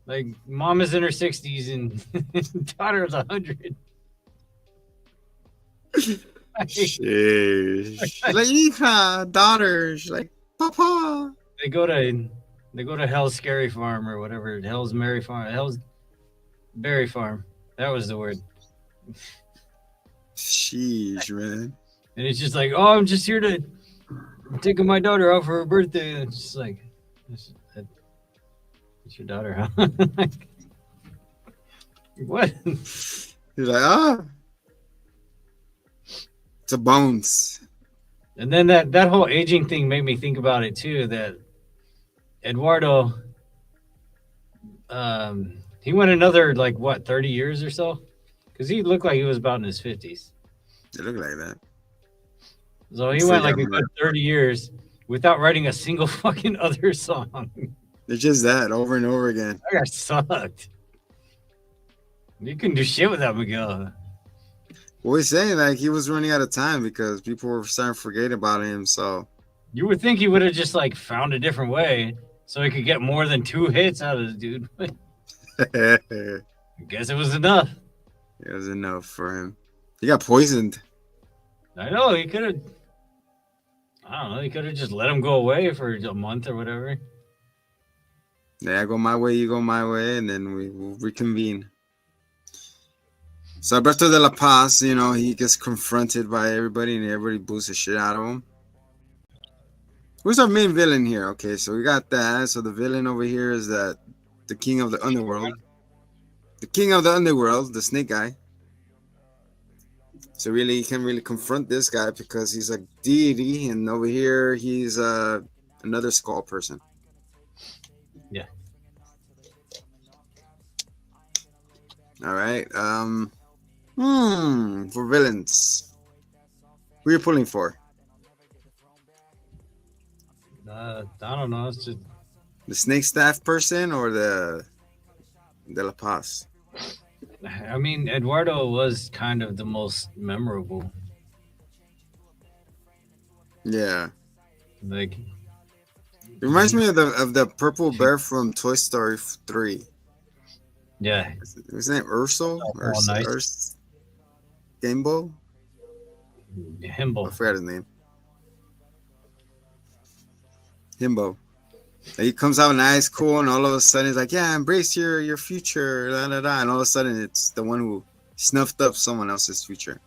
like mom is in her 60s, and daughter is 100. Sheesh. Like, hija, daughters, like, papa. They go to Hell's Scary Farm or whatever. Hell's Merry Farm. Hell's Berry Farm. That was the word. Sheesh, man. And it's just like, oh, I'm just here to taking my daughter out for her birthday. And it's just like, it's your daughter, huh? What? He's like, it's a bones. And then that whole aging thing made me think about it too. That Eduardo, he went another 30 years or so, because he looked like he was about in his 50s. It looked like that. So he went like a good 30 years without writing a single fucking other song. It's just that over and over again. That guy sucked. You couldn't do shit without Miguel. Well, he's saying like he was running out of time because people were starting to forget about him. So you would think he would have just found a different way so he could get more than 2 hits out of the dude. I guess it was enough. It was enough for him. He got poisoned. I know, he could have. I don't know. He could have just let him go away for a month or whatever. Yeah, I go my way, you go my way, and then we will reconvene. So Alberto de la Paz, he gets confronted by everybody, and everybody boos the shit out of him. Who's our main villain here? Okay, so we got that. So the villain over here is the king of the underworld. The king of the underworld, the snake guy. So really, you can't really confront this guy because he's a deity, and over here, he's another skull person. Yeah. All right. For villains, who are you pulling for? I don't know. It's just The snake staff person or the De La Paz? I mean, Eduardo was kind of the most memorable. Yeah. Like, It reminds he, me of the purple bear from Toy Story 3. yeah, What's his name? Urso? all nice. Urs Gamebo? I Himbo. forgot his name. Himbo. He comes out nice, cool, and all of a sudden he's like, "Yeah, embrace your future." Da, da, da. And all of a sudden it's the one who snuffed up someone else's future.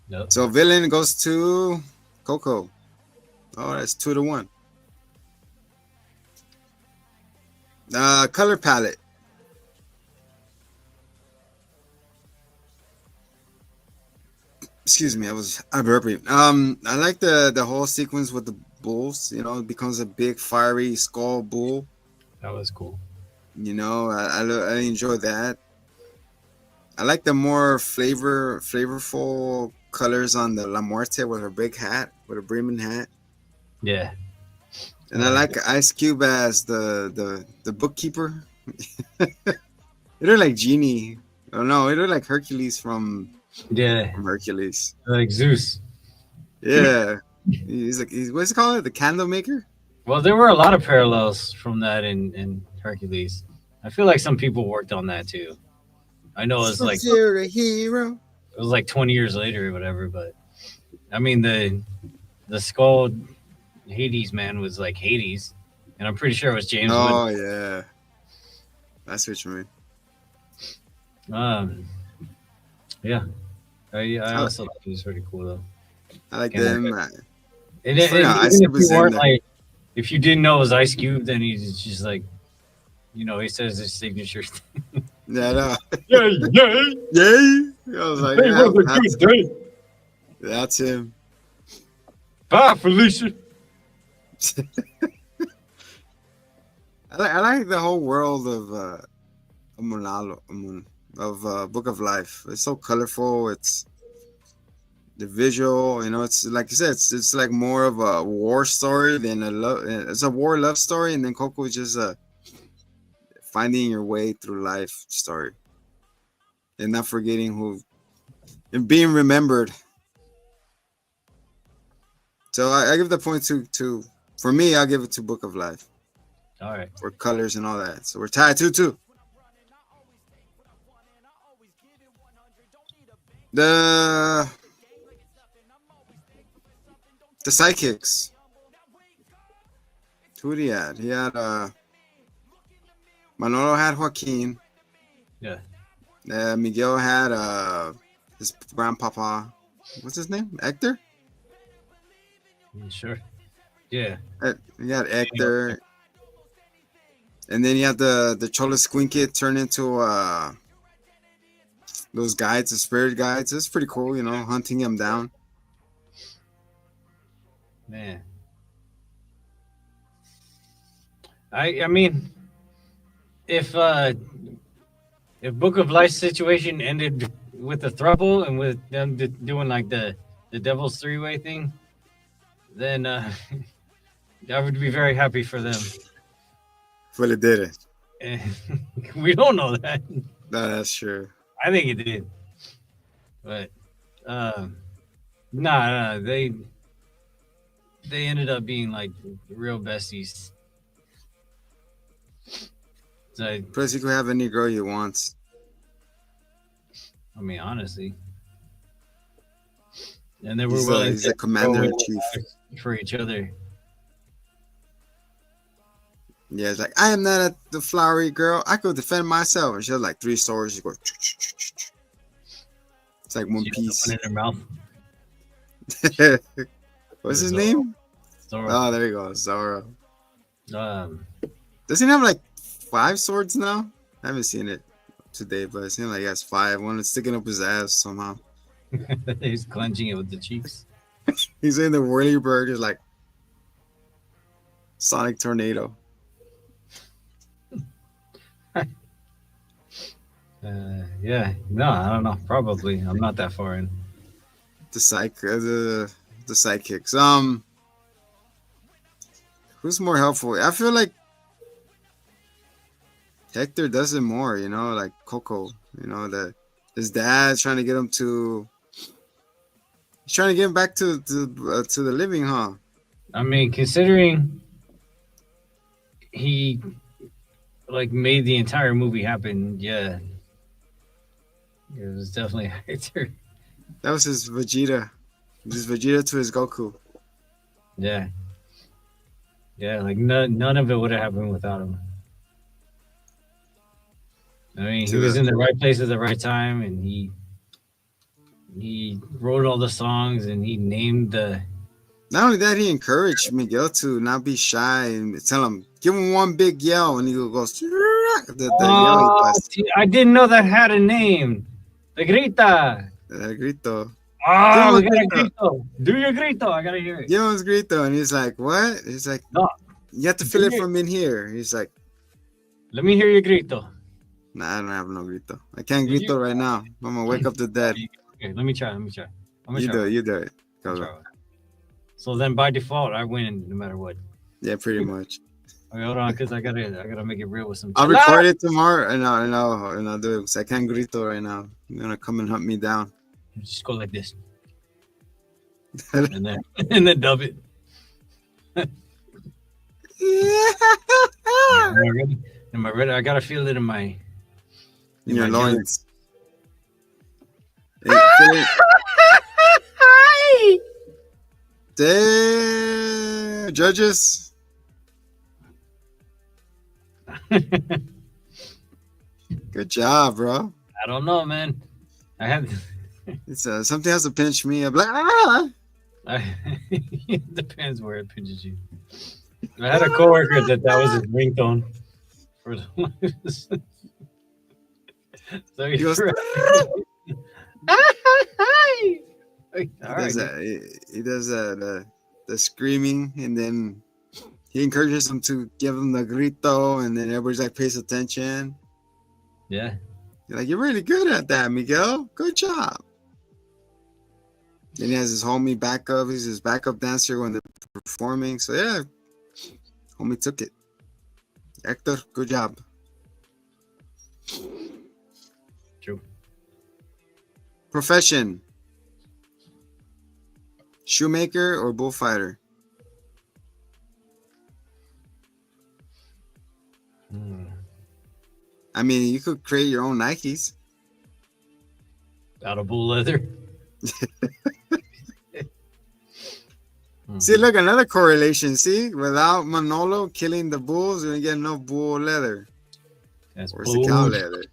Nope. So villain goes to Coco. Oh, that's 2-1. Color palette. Excuse me, I burping. I like the whole sequence with the bulls. You know, it becomes a big fiery skull bull. That was cool. You know, I enjoy that. I like the more flavorful colors on the La Muerte with her big hat, with her Bremen hat. Yeah. And I like Ice Cube as the bookkeeper. It looked like Genie. Oh no, it looked like Hercules from Yeah. Hercules. Like Zeus. Yeah. What's it called? The candle maker? Well, there were a lot of parallels from that in Hercules. I feel like some people worked on that too. I know it's like You're a hero. it was like 20 years later or whatever, but I mean the skull Hades man was like Hades, and I'm pretty sure it was James Oh yeah. That's what you mean. Wood. Yeah, I also thought it was pretty cool though. I like And them. And Ice even Cube if you was in weren't there. like, if you didn't know it was Ice Cube, then he's just like, you know, he says his signature. Yeah, no. Yay, yay! Yay! I was like, It yeah, was a good day. that's him. Bye, Felicia. I like the whole world of Book of Life. It's so colorful. It's the visual. You know, it's like you said. It's like more of a war story than a love. It's a war love story, and then Coco is just a finding your way through life story, and not forgetting who and being remembered. So I give the point to for me. I'll give it to Book of Life All right. for colors and all that. So we're tied 2-2. The sidekicks. Who did he had? He had Manolo had Joaquin. Yeah. Miguel had his grandpapa. What's his name? Hector? Sure. Yeah. He had Hector. And then you have the Chola Squinkit turn into those guides, the spirit guides. It's pretty cool, you know, hunting him down. Man. I mean, if Book of Life situation ended with a throuple and with them doing like the Devil's three-way thing, then I would be very happy for them. Well, it didn't. And we don't know that. No, that's true. I think it did, but nah, they ended up being like real besties. So Plus, you can have any girl you want. I mean, honestly, and they were He's willing he's to a commander in go chief. for each other. Yeah, it's like, I am not the flowery girl. I could defend myself. And she has like 3 swords. She goes. It's like One She had Piece. one in her mouth. What's his name? Zoro. Oh, there you go. Zoro. Um, Doesn't he have like 5 swords now? I haven't seen it today, but it seems like he has 5. One is sticking up his ass somehow. he's clenching it with the cheeks. He's in the whirlybird. Is like Sonic Tornado. Yeah, no, I don't know. Probably, I'm not that far in. The sidekicks. Who's more helpful? I feel like Hector does it more, like Coco. His dad's trying to get him to. He's trying to get him back to the living, huh? I mean, considering he like made the entire movie happen, yeah, it was definitely Hector. That was his Vegeta. His Vegeta to his Goku. Yeah, yeah, like none of it would have happened without him. I mean, he was in the right place at the right time, and he wrote all the songs, and he named the. Not only that, he encouraged Miguel to not be shy and tell him, give him one big yell, and he goes, the yell he does. I didn't know that had a name. The grita. El grito. Oh, we got a grito. Do your grito. I gotta hear it. Give him his grito, and he's like, what? He's like, No. You have to feel it from in here. He's like, let me hear your grito. Nah, I don't have no grito. I can't grito right now. I'm gonna wake up the dead. Okay, let me try. You do it. Go. So then, by default, I win no matter what. Yeah, pretty much. Okay, hold on, because I gotta make it real with some. I'll record it tomorrow, and I'll do it because I can't grito right now. You're gonna come and hunt me down. Just go like this, and then dub it. Am I ready? I gotta feel it in your loins. Damn, judges. Good job, bro. I don't know, man. I had. It's something has to pinch me. I'm like, It depends where it pinches you. I had a coworker that was his ringtone. So he goes, he does the screaming, and then he encourages them to give him the grito, and then everybody's like pays attention. Yeah. You're like, you're really good at that, Miguel. Good job. Then he has his homie backup. He's his backup dancer when they're performing. So yeah, homie took it. Hector, good job. True. Profession. Shoemaker or bullfighter? I mean, you could create your own Nikes. Out of bull leather. See, look, another correlation. See, without Manolo killing the bulls, we get no bull leather. That's or the cow leather.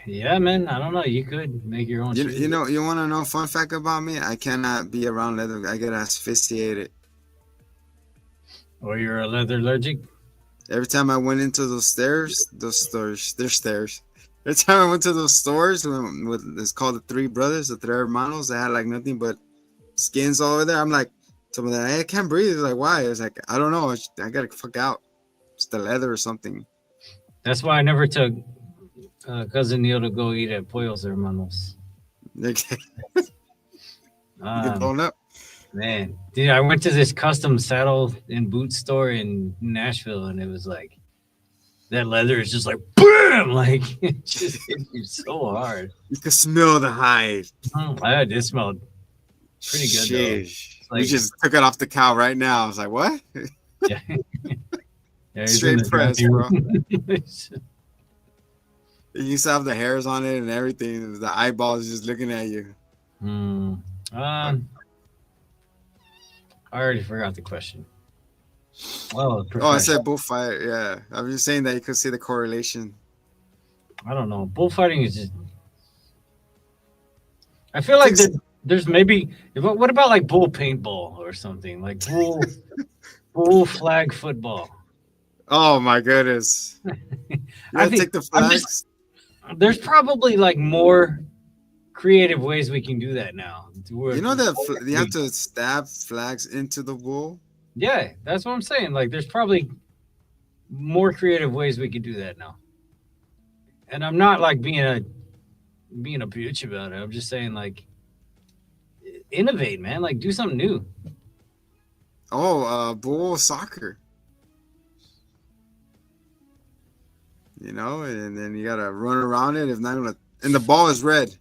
Yeah, man. I don't know. You could make your own. You know, you want to know a fun fact about me? I cannot be around leather. I get asphyxiated. Or you're a leather allergic? Every time I went into those stairs. Every time I went to those stores, it's called the Three Brothers, the Tres Hermanos, they had like nothing but skins all over there. I'm like, someone that, hey, I can't breathe. It's like, why? It's like, I don't know. I gotta fuck out. It's the leather or something. That's why I never took cousin Neil to go eat at Pollos Hermanos. Okay. Get blown up. Man, dude, I went to this custom saddle and boot store in Nashville, and it was like that leather is just like BAM! Like it just hit you so hard. You can smell the hide. It smelled pretty good. Sheesh. Like, you just took it off the cow right now. I was like, what? Yeah. Straight press, bro. You used to have the hairs on it and everything. The eyeballs just looking at you. I already forgot the question. Oh, I said bullfight. Yeah, I was just saying that you could see the correlation. I don't know. Bullfighting is just. I feel like there's maybe. What about like bull paintball or something like bull flag football? Oh my goodness! I think take the flags. There's probably like more creative ways we can do that now. You know that you have to stab flags into the bull. Yeah, that's what I'm saying. Like, there's probably more creative ways we could do that now. And I'm not like being a bitch about it. I'm just saying, like, innovate, man. Like, do something new. Oh, bull soccer. and then you gotta run around it. If not, and the ball is red.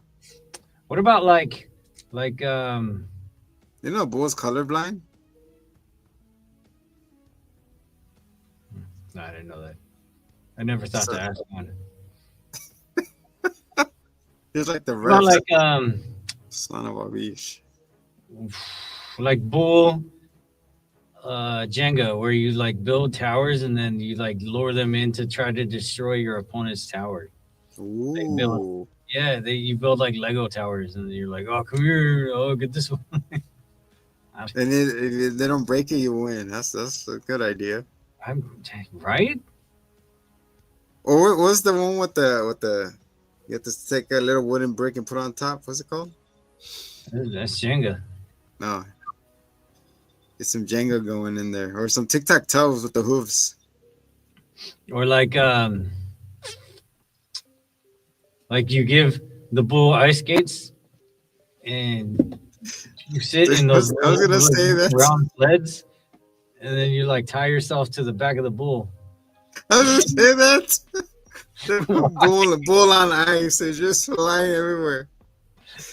What about like Bull's colorblind. No, I didn't know that. I never thought to ask one. He's like the What about rest. like Son of a bitch. like bull Jenga, where you like build towers and then you like lure them in to try to destroy your opponent's tower. Ooh. Yeah, you build like Lego towers and you're like, oh, come here, oh, get this one. And if they don't break it, you win. That's a good idea. I'm right. Or what's the one with the you have to take a little wooden brick and put it on top? What's it called? That's Jenga. No. Get some Jenga going in there. Or some tic-tac-toes with the hooves. Or like you give the bull ice skates and you sit in those I was gonna say that. round sleds and then you like tie yourself to the back of the bull. I was gonna say that. The bull on ice is just flying everywhere.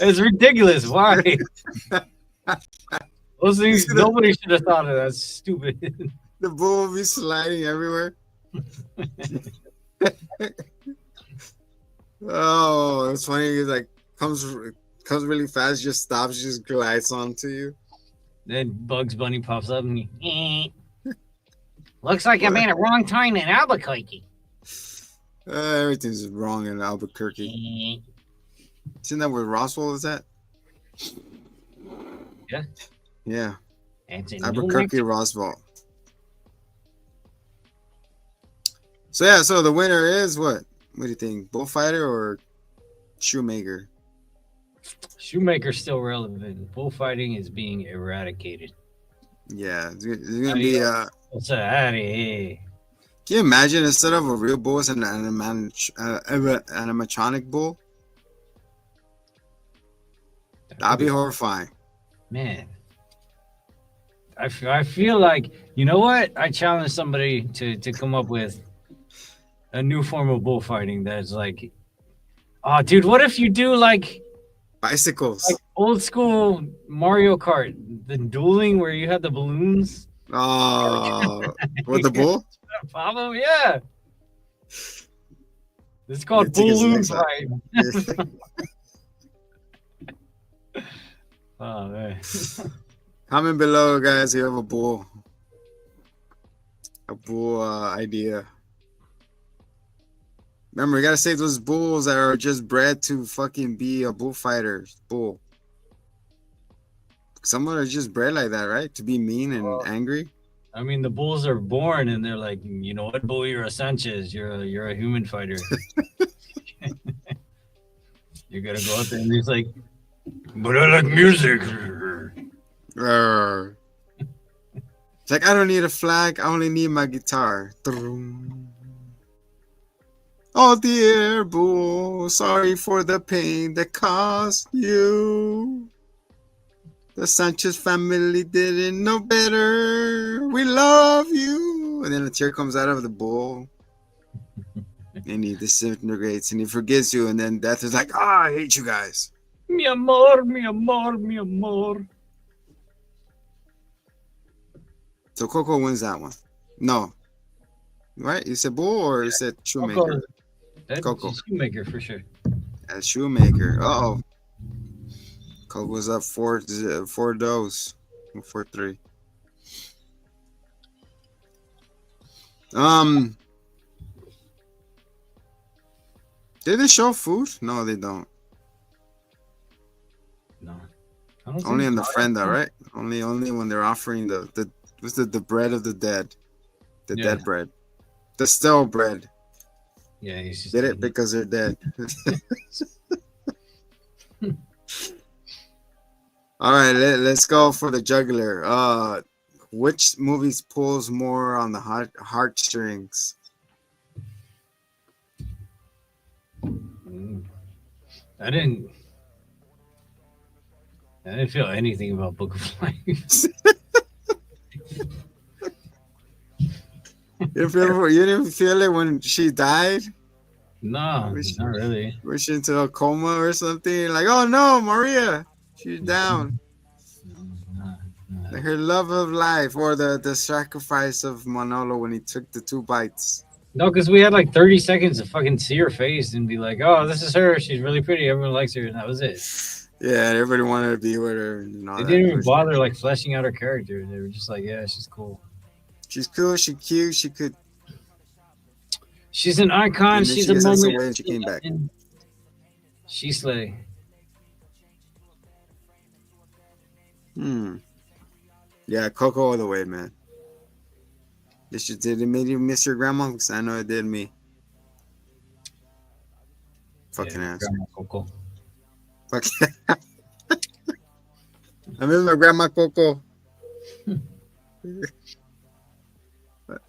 It's ridiculous. Why? Those things nobody should have thought of. That's stupid. The bull will be sliding everywhere. Oh, it's funny. It's like comes really fast, just stops, just glides onto you. Then Bugs Bunny pops up and looks like I'm in a wrong time in Albuquerque. Everything's wrong in Albuquerque. Isn't that where Roswell is at? Yeah. Yeah. It's in Albuquerque, Roswell. So the winner is what? What do you think? Bullfighter or shoemaker? Shoemaker's still relevant. Bullfighting is being eradicated. Yeah, it's gonna be What's that? Hey. Can you imagine instead of a real bull, it's an animatronic bull? That'd be horrifying. Man. I feel like, you know what? I challenge somebody to come up with a new form of bullfighting that's like, oh, dude, what if you do like Bicycles. like old school Mario Kart, the dueling where you had the balloons? Oh, with the bull? Follow? Yeah. It's called You take his balloon legs out. fight. Oh man. Comment below, guys, if you have a bull idea. Remember, you gotta save those bulls that are just bred to fucking be a bullfighter. Bull. Some are just bred like that, right? To be mean and angry. I mean, the bulls are born and they're like, you know what, bull, you're a Sanchez. You're a human fighter. You're gonna go out there and he's like, but I like music. It's like, I don't need a flag. I only need my guitar. Oh dear bull, sorry for the pain that caused you. The Sanchez family didn't know better. We love you. And then a tear comes out of the bull. And he disintegrates and he forgives you. And then Death is like, I hate you guys. Mi amor, mi amor, mi amor. So Coco wins that one. No. Right? You said bull or you said shoemaker? Coco. Shoemaker for sure. That's shoemaker. Uh-oh. Coco's up 4-0. 4-3. Did they show food? No, they don't. No. Only in the friend, right? Only when they're offering the bread of the dead. The dead bread. The stale bread. Yeah, he's just Did it because they're dead. All right, let's go for the juggler. Which movies pulls more on the heartstrings? I didn't feel anything about Book of Life. You didn't feel it when she died? No, not really. Wish into a coma or something. Like, oh no, Maria, she's down. Nah, nah. Like her love of life, or the sacrifice of Manolo when he took the 2 bites. No, because we had like 30 seconds to fucking see her face and be like, "Oh, this is her. She's really pretty. Everyone likes her," and that was it. Yeah, everybody wanted to be with her and all They that. didn't even bother like fleshing out her character. They were just like, "Yeah, she's cool. She's cool. She's cute. She could. She's an icon. And then She's she a gets us moment." away and she came back. She slay. Yeah, Coco all the way, man. Did it make you miss your grandma? Because I know it did me. Fucking ass. Grandma Coco. Fuck. I miss my grandma Coco.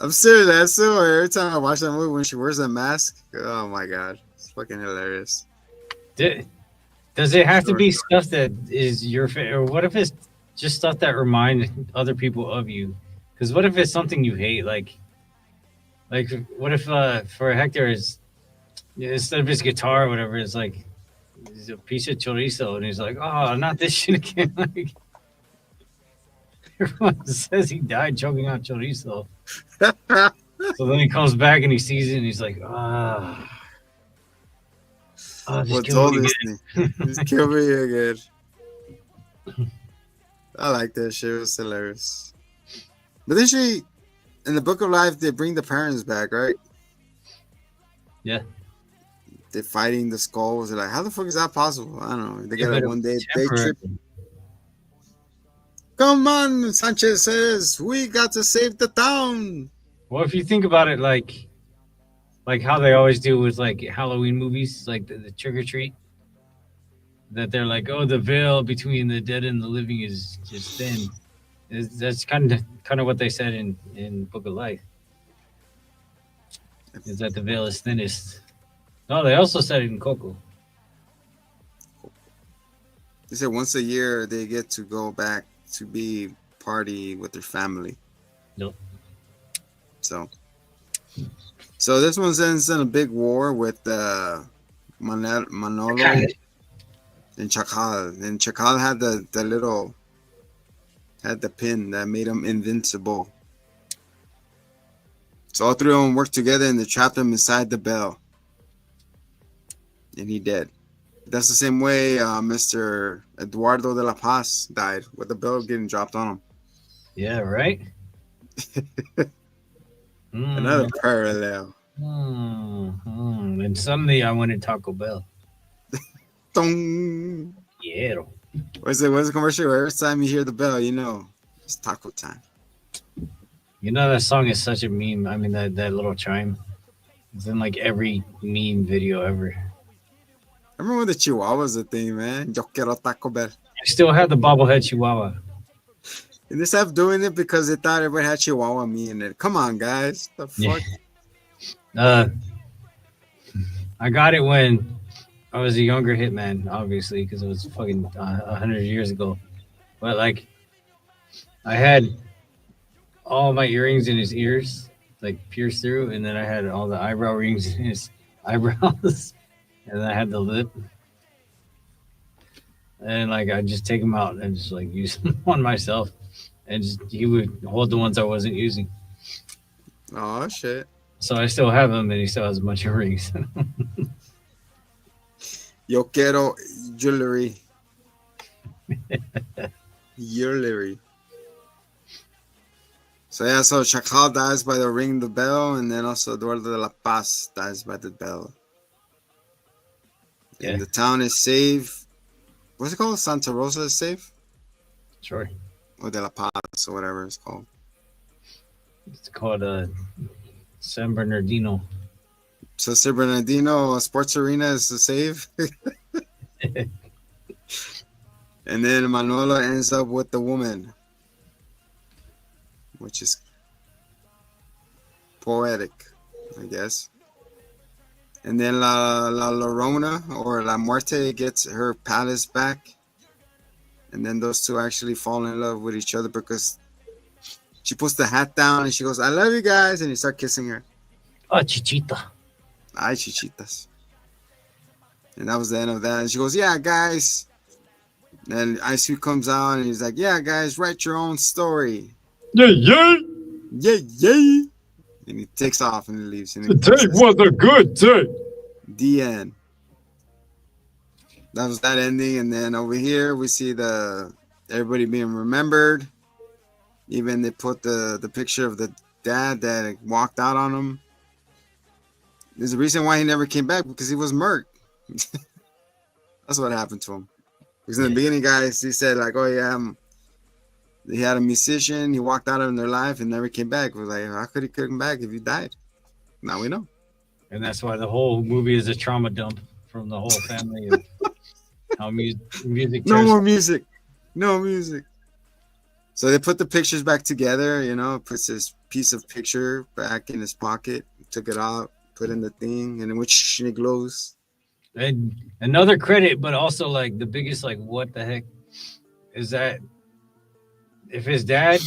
I'm serious. That's so every time I watch that movie when she wears that mask. Oh my god, it's fucking hilarious. Does it have to be stuff that is your favorite, or what if it's just stuff that remind other people of you? Because what if it's something you hate, like what if for Hector is instead of his guitar or whatever, it's like he's a piece of chorizo, and he's like, oh, not this shit again. Like everyone says he died choking on chorizo. So then he comes back and he sees it and he's like, just What's kill all me this again. thing? Just kill me again. I like that shit. It was hilarious. But then in the Book of Life, they bring the parents back, right? Yeah. They're fighting the skulls. They're like, how the fuck is that possible? I don't know. They Yeah, got but a 1 day temporary. trip. Come on, Sanchez says, we got to save the town. Well, if you think about it, like how they always do with like Halloween movies, like the trick or treat, that they're like, oh, the veil between the dead and the living is just thin. That's kind of what they said in Book of Life. Is that the veil is thinnest? No, they also said it in Coco. They said once a year they get to go back to be party with their family. Nope. So this one ends in a big war with Manolo and Chacal. And Chacal had the pin that made him invincible. So all three of them worked together and they trapped him inside the bell. And he dead. That's the same way Mr. Eduardo de la Paz died, with the bell getting dropped on him. Yeah, right? Another parallel. And suddenly I wanted Taco Bell. Dong. Yeah. What's the commercial? Every time you hear the bell, you know it's taco time. You know that song is such a meme. I mean that little chime. It's in like every meme video ever. I remember when the Chihuahua's a thing, man. Yo quiero Taco Bell. I still have the bobblehead Chihuahua. And they stopped doing it because they thought everybody had Chihuahua me in it. Come on, guys. The fuck? I got it when I was a younger hitman, obviously, because it was fucking 100 years ago. But like, I had all my earrings in his ears, like pierced through, and then I had all the eyebrow rings in his eyebrows, and I had the lip. And like, I just take them out and just like use them on myself, and he would hold the ones I wasn't using. Oh shit. So I still have them, and he still has a bunch of rings. Yo quiero jewelry. Jewelry. So yeah, so Chacal dies by the ring the bell, and then also Eduardo de la Paz dies by the bell. Yeah. And the town is safe. What's it called? Santa Rosa is safe? Sure. Or de la Paz, or whatever it's called. It's called San Bernardino. So San Bernardino Sports Arena is the save. And then Manolo ends up with the woman, which is poetic, I guess. And then La Llorona or La Muerte gets her palace back. And then those two actually fall in love with each other because she puts the hat down and she goes, I love you guys. And he starts kissing her. Oh, Chichita. Ay, chichitas. And that was the end of that. And she goes, yeah, guys. And Ice Cube comes out and he's like, yeah, guys, write your own story. Yeah, yeah. Yeah, yeah. And he takes off and he leaves. And Today was a good day. the end. That was that ending. And then over here we see everybody being remembered. Even they put the picture of the dad that walked out on him. There's a reason why he never came back, because he was murked. That's what happened to him. Because in the beginning, guys, he said like, oh yeah, he had a musician, he walked out of their life and never came back. We're like, how could he come back if he died? Now we know. And that's why the whole movie is a trauma dump from the whole family of how music. No more music. No music. So they put the pictures back together, puts this piece of picture back in his pocket, took it out, put in the thing, and then which it glows. And another credit, but also like the biggest, like, what the heck is that? If his dad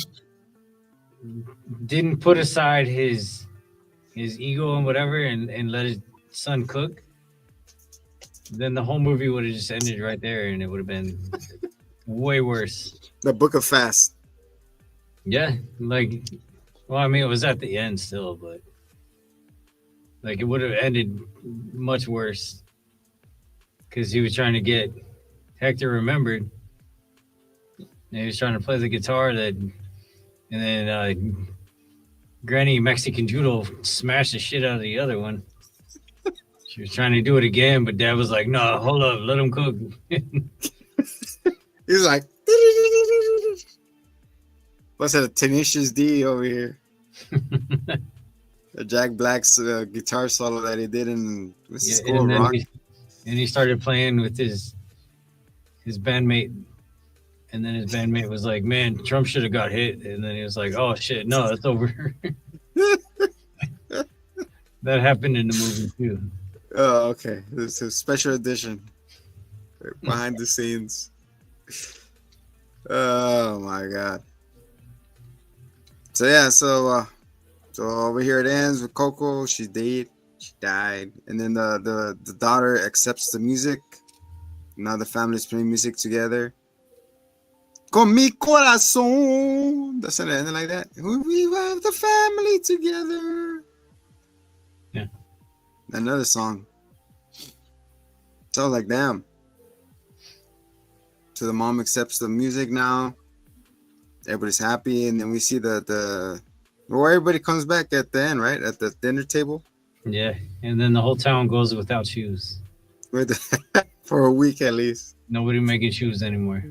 didn't put aside his ego and whatever and let his son cook, then the whole movie would have just ended right there, and it would have been way worse. The Book of Fast. Yeah, like, well, I mean, it was at the end still, but like it would have ended much worse because he was trying to get Hector remembered. And he was trying to play the guitar and then Granny Mexican Judo smashed the shit out of the other one. She was trying to do it again, but Dad was like, "No, hold up, let him cook." He's like, what's that? A Tenacious D over here. Jack Black's guitar solo that he did in School of Rock. And he started playing with his bandmate. And then his bandmate was like, "Man, Trump should have got hit." And then he was like, "Oh shit, no, it's over." That happened in the movie too. Oh, okay. This is a special edition. Behind the scenes. Oh my god. So yeah, so over here it ends with Coco. She died, and then the daughter accepts the music. Now the family's playing music together. Con mi corazón. Doesn't it end like that? We have the family together. Yeah. Another song. So like, damn. So the mom accepts the music now. Everybody's happy, and then we see where everybody comes back at the end, right? At the dinner table. Yeah, and then the whole town goes without shoes. For a week at least. Nobody making shoes anymore.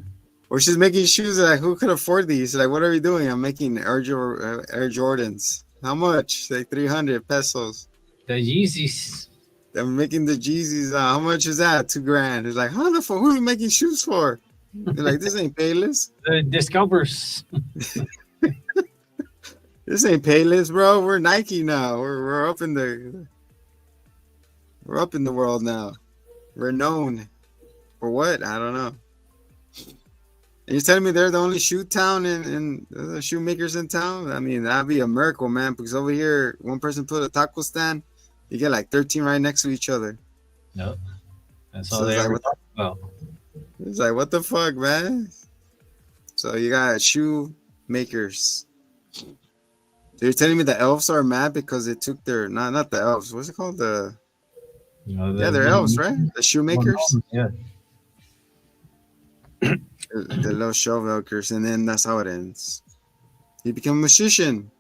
Or she's making shoes. Like, who could afford these? Like, what are we doing? I'm making Air Jordans. How much? Like 300 pesos. The Yeezys. I'm making the Jeezys. How much is that? $2,000. It's like, how the fuck? Who are you making shoes for? They're like, this ain't Payless. The scalpers. This ain't Payless, bro. We're Nike now. We're up in the world now. We're known for what? I don't know. And you're telling me they're the only shoe town in the shoemakers in town? I mean, that'd be a miracle, man. Because over here, one person put a taco stand, you get like 13 right next to each other. Nope. That's all they ever talk about. It's like, what the fuck, man? So you got shoe makers. So you're telling me the elves are mad because they took their not the elves. What's it called? They're elves, right? The shoemakers. Yeah. The little shoemakers, and then that's how it ends. He became a musician.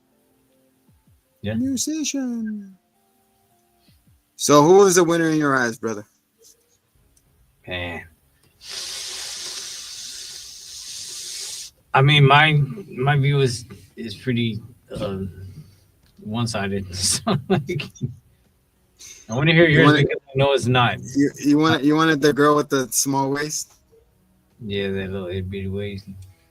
Yeah. Musician. So who was the winner in your eyes, brother? Man. I mean, my view is pretty one-sided. So, like, I want to hear yours because I know it's not. You wanted the girl with the small waist? Yeah, that little itty bitty waist.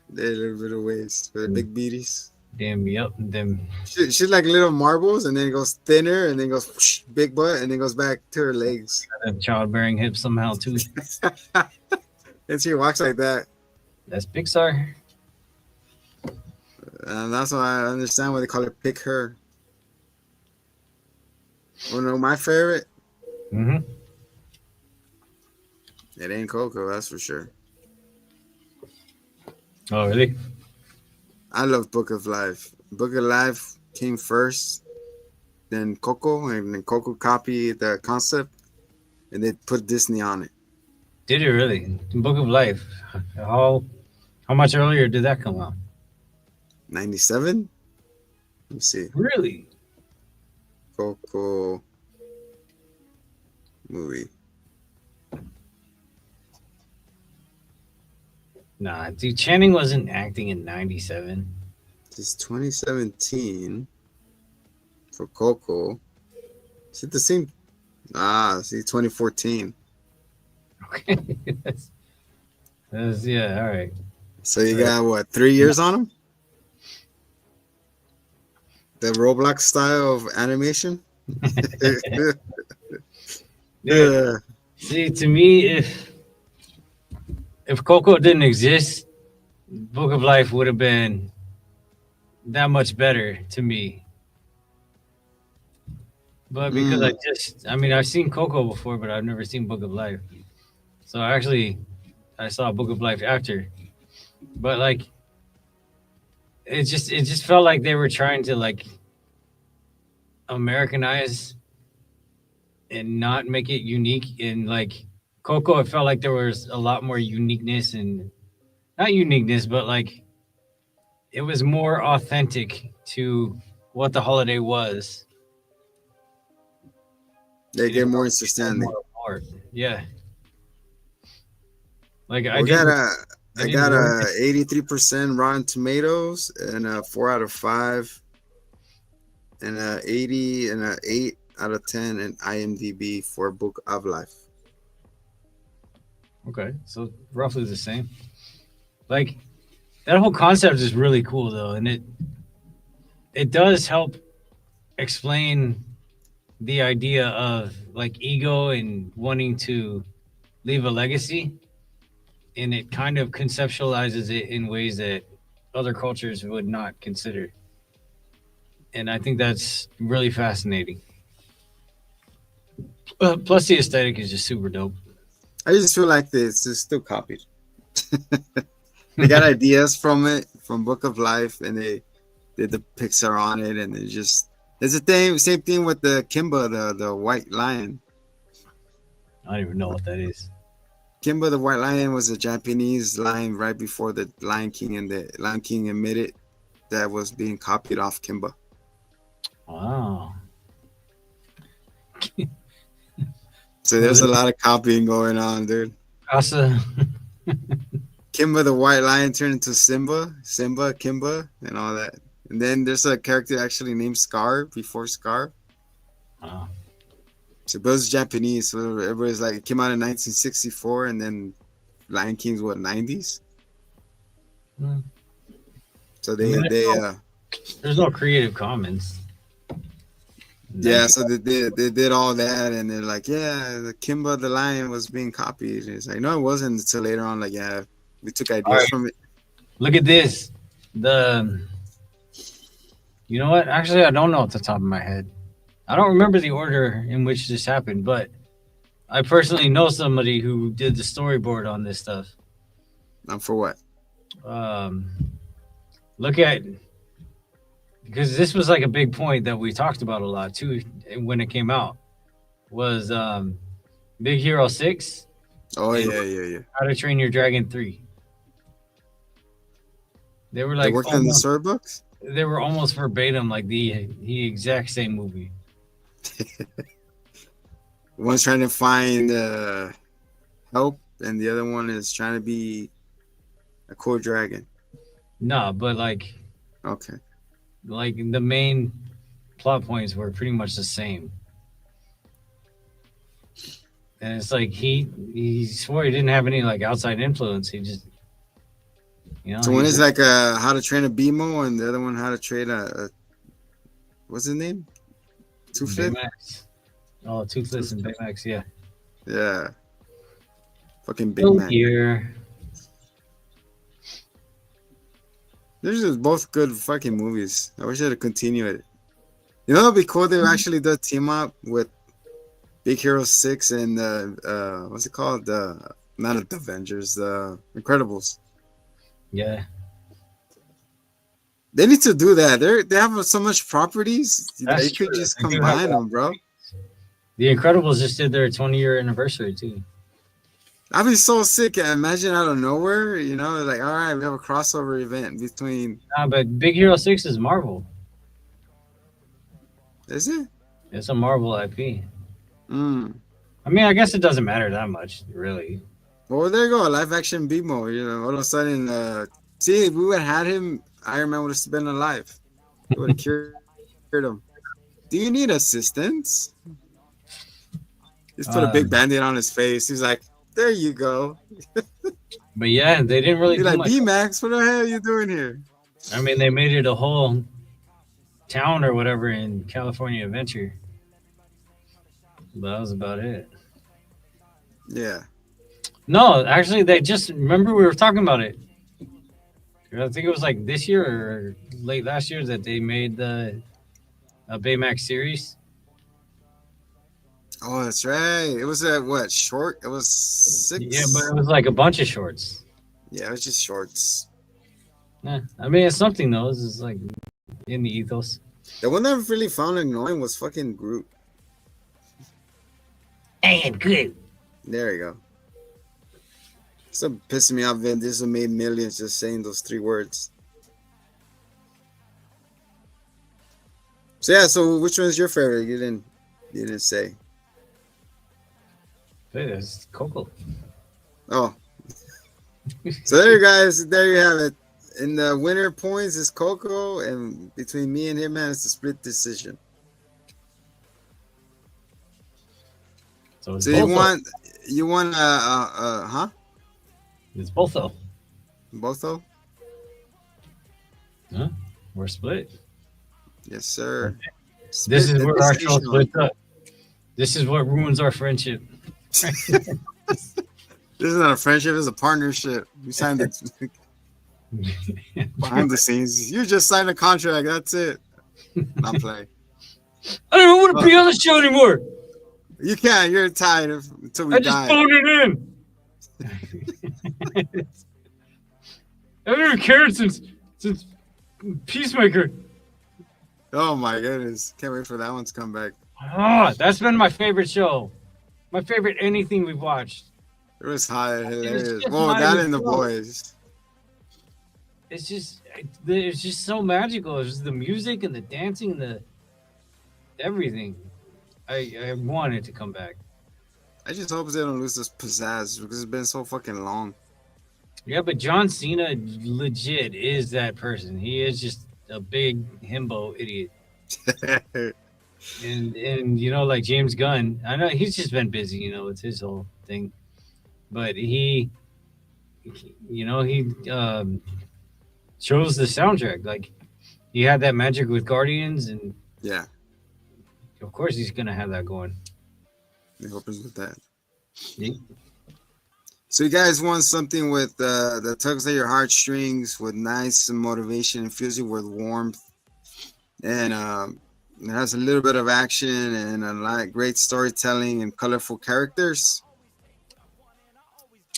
That little bit of waist with the big beaties. Damn, yep. Them. She's like little marbles, and then it goes thinner, and then goes whoosh, big butt, and then goes back to her legs. Childbearing hips somehow too. And she walks like that. That's Pixar. And that's why I understand why they call it pick her. Oh no, my favorite Mm-hmm. It ain't Coco, that's for sure. Oh, really? I love Book of Life. Book of Life came first, then Coco, and then Coco copied the concept, and they put Disney on it. Did it really? Book of Life. How how much earlier did that come out? 97? Let me see. Really? Coco movie. Nah, dude, Channing wasn't acting in '97. It's 2017 for Coco. Is it the same? See, 2014. Okay, yeah, all right. So you got what, 3 years on them? The Roblox style of animation? Yeah. See, to me, if Coco didn't exist, Book of Life would have been that much better to me. But because I mean, I've seen Coco before, but I've never seen Book of Life. So actually, I saw Book of Life after. But like, it just felt like they were trying to like Americanize and not make it unique. In like Coco, it felt like there was a lot more uniqueness and not uniqueness, but like it was more authentic to what the holiday was. They It get more felt understanding. more art. Yeah. Like I We did. got I I did got work. 83% Rotten Tomatoes and a 4 out of 5 and a 80 and a 8 out of 10 in IMDb for Book of Life. Okay, so roughly the same. Like that whole concept is really cool though, and it does help explain the idea of like ego and wanting to leave a legacy, and it kind of conceptualizes it in ways that other cultures would not consider. And I think that's really fascinating. Plus, the aesthetic is just super dope. I just feel like this is still copied. They got ideas from it, from Book of Life, and they did the Pixar on it, and it's the same thing with the Kimba, the white lion. I don't even know what that is. Kimba the White Lion was a Japanese lion right before the Lion King, and the Lion King admitted that was being copied off Kimba. Wow. So there's a lot of copying going on, dude. Asa. Kimba the White Lion turned into Simba, Kimba, and all that. And then there's a character actually named Scar before Scar. Wow. So it was Japanese, so everybody's like, it came out in 1964, and then Lion King's what, 90s? Hmm. So There's no Creative Commons. yeah, so they did all that, and they're like, yeah, the Kimba the lion was being copied. And it's like, no, it wasn't until later on. Like, yeah, we took ideas from it. Look at this. You know what? Actually, I don't know off the top of my head. I don't remember the order in which this happened, but I personally know somebody who did the storyboard on this stuff. For what? Look at, because this was like a big point that we talked about a lot too when it came out, was Big Hero 6. Oh, yeah. How to Train Your Dragon 3. They were like they worked on the storybooks? They were almost verbatim, like the exact same movie. One's trying to find help, and the other one is trying to be a cool dragon. No, but like Okay. the main plot points were pretty much the same. And it's like he swore he didn't have any like outside influence. He just, you know. So one is like How to Train a BMO, and the other one How to Train a what's his name? Toothless? Baymax. Oh, Toothless and Baymax, yeah. Yeah. Fucking Big Oh Man. dear. They're just both good fucking movies. I wish they'd continue it. You know, it'd be cool. They actually did team up with Big Hero 6 and what's it called? Not the Avengers, the Incredibles. Yeah. They need to do that. They have so much properties that That's you could true. just They do have combine that. them, bro. The Incredibles just did their 20-year anniversary too. I'd be so sick. Imagine out of nowhere, like, all right, we have a crossover event between. Nah, but Big Hero 6 is Marvel. Is it? It's a Marvel IP. Mm. I mean, I guess it doesn't matter that much, really. Well, there you go. Live action BMO. All of a sudden, see, if we would have had him, Iron Man would have been alive. It would have cured him. Do you need assistance? Just put a big band-aid on his face. He's like, there you go. But yeah, they didn't really Be do like, much. B-Max, what the hell are you doing here? I mean, they made it a whole town or whatever in California Adventure. But that was about it. Yeah. No, actually, they just remember we were talking about it. I think it was like this year or late last year that they made a Baymax series. Oh, that's right. It was what, short? It was 6. Yeah, but it was like a bunch of shorts. Yeah, it was just shorts. Yeah, I mean, it's something though. It's like in the ethos. The one that I really found annoying was fucking Groot. And good. There you go. So pissing me off. Vin Diesel made millions just saying those 3 words. So yeah. So which one's your favorite? You didn't say. Hey, there's Coco. Oh. So there you guys. There you have it. In the winner points is Coco, and between me and him, man, it's a split decision. So it's So you want huh? It's both though. Both though? Huh? We're split. Yes, sir. This is Split where our show decision. splits up. This is what ruins our friendship. This is not a friendship, it's a partnership. We signed it behind the scenes. You just signed a contract, that's it. Not play. I don't want to be on the show anymore. You can't, you're tied until we I just die. phoned it in. I haven't even cared since Peacemaker. Oh my goodness. Can't wait for that one to come back. Ah, that's been my favorite show. My favorite anything we've watched. It was high, hilarious. just Well, not that even and the close. boys. It's just so magical. It's just the music and the dancing and the everything. I want it to come back. I just hope they don't lose this pizzazz because it's been so fucking long. Yeah, but John Cena legit is that person. He is just a big himbo idiot. And like James Gunn, I know he's just been busy, it's his whole thing. But he chose the soundtrack. Like he had that magic with Guardians, and Yeah, of course he's gonna have that going. it opens with that. Yeah. So you guys want something with that tugs at your heartstrings with nice motivation and fills you with warmth, and it has a little bit of action and a lot great storytelling and colorful characters.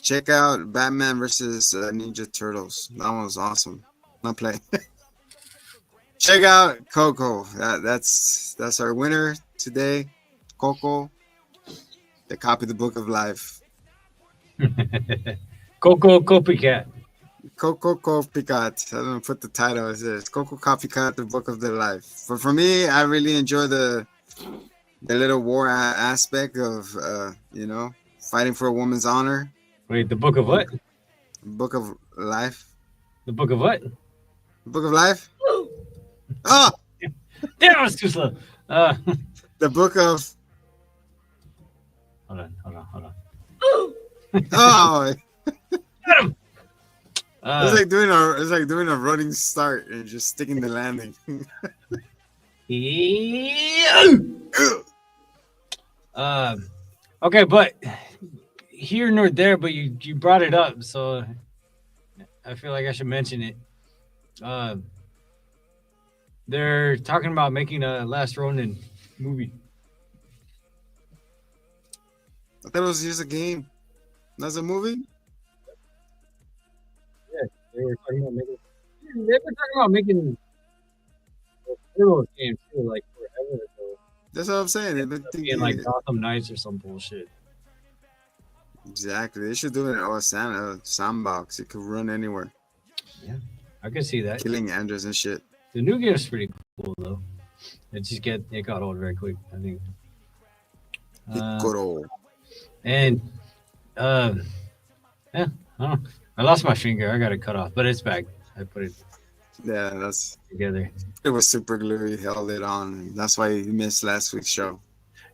Check out Batman versus Ninja Turtles. That one was awesome. Not play. Check out Coco. That's our winner today. Coco. They copied the Book of Life. Coco Copycat. Coco Copycat. I don't know, put the title as this. Coco Copycat, the Book of the Life. But for me, I really enjoy the little war aspect of fighting for a woman's honor. Wait, the book of what? Book of Life. The book of what? Book of Life. Oh, Damn, I was too slow. the Book of. Hold on. Oh, Got him. it's like doing a running start and just sticking the landing. Okay, but here nor there, but you brought it up, so I feel like I should mention it. They're talking about making a Last Ronin movie. I thought it was just a game. That's a movie. Yeah, they were talking about making. They were talking about making those games too, like forever ago. That's what I'm saying. They've been Being thinking like Gotham Knights or some bullshit. exactly. They should do it in a sandbox. It could run anywhere, I could see that. killing androids and shit. The new game's pretty cool though. It got old very quick, I think. Piccolo. And yeah, I don't know. I lost my finger. I got it cut off, but it's back. I put it Yeah, that's together. it was super glue. He held it on. That's why he missed last week's show.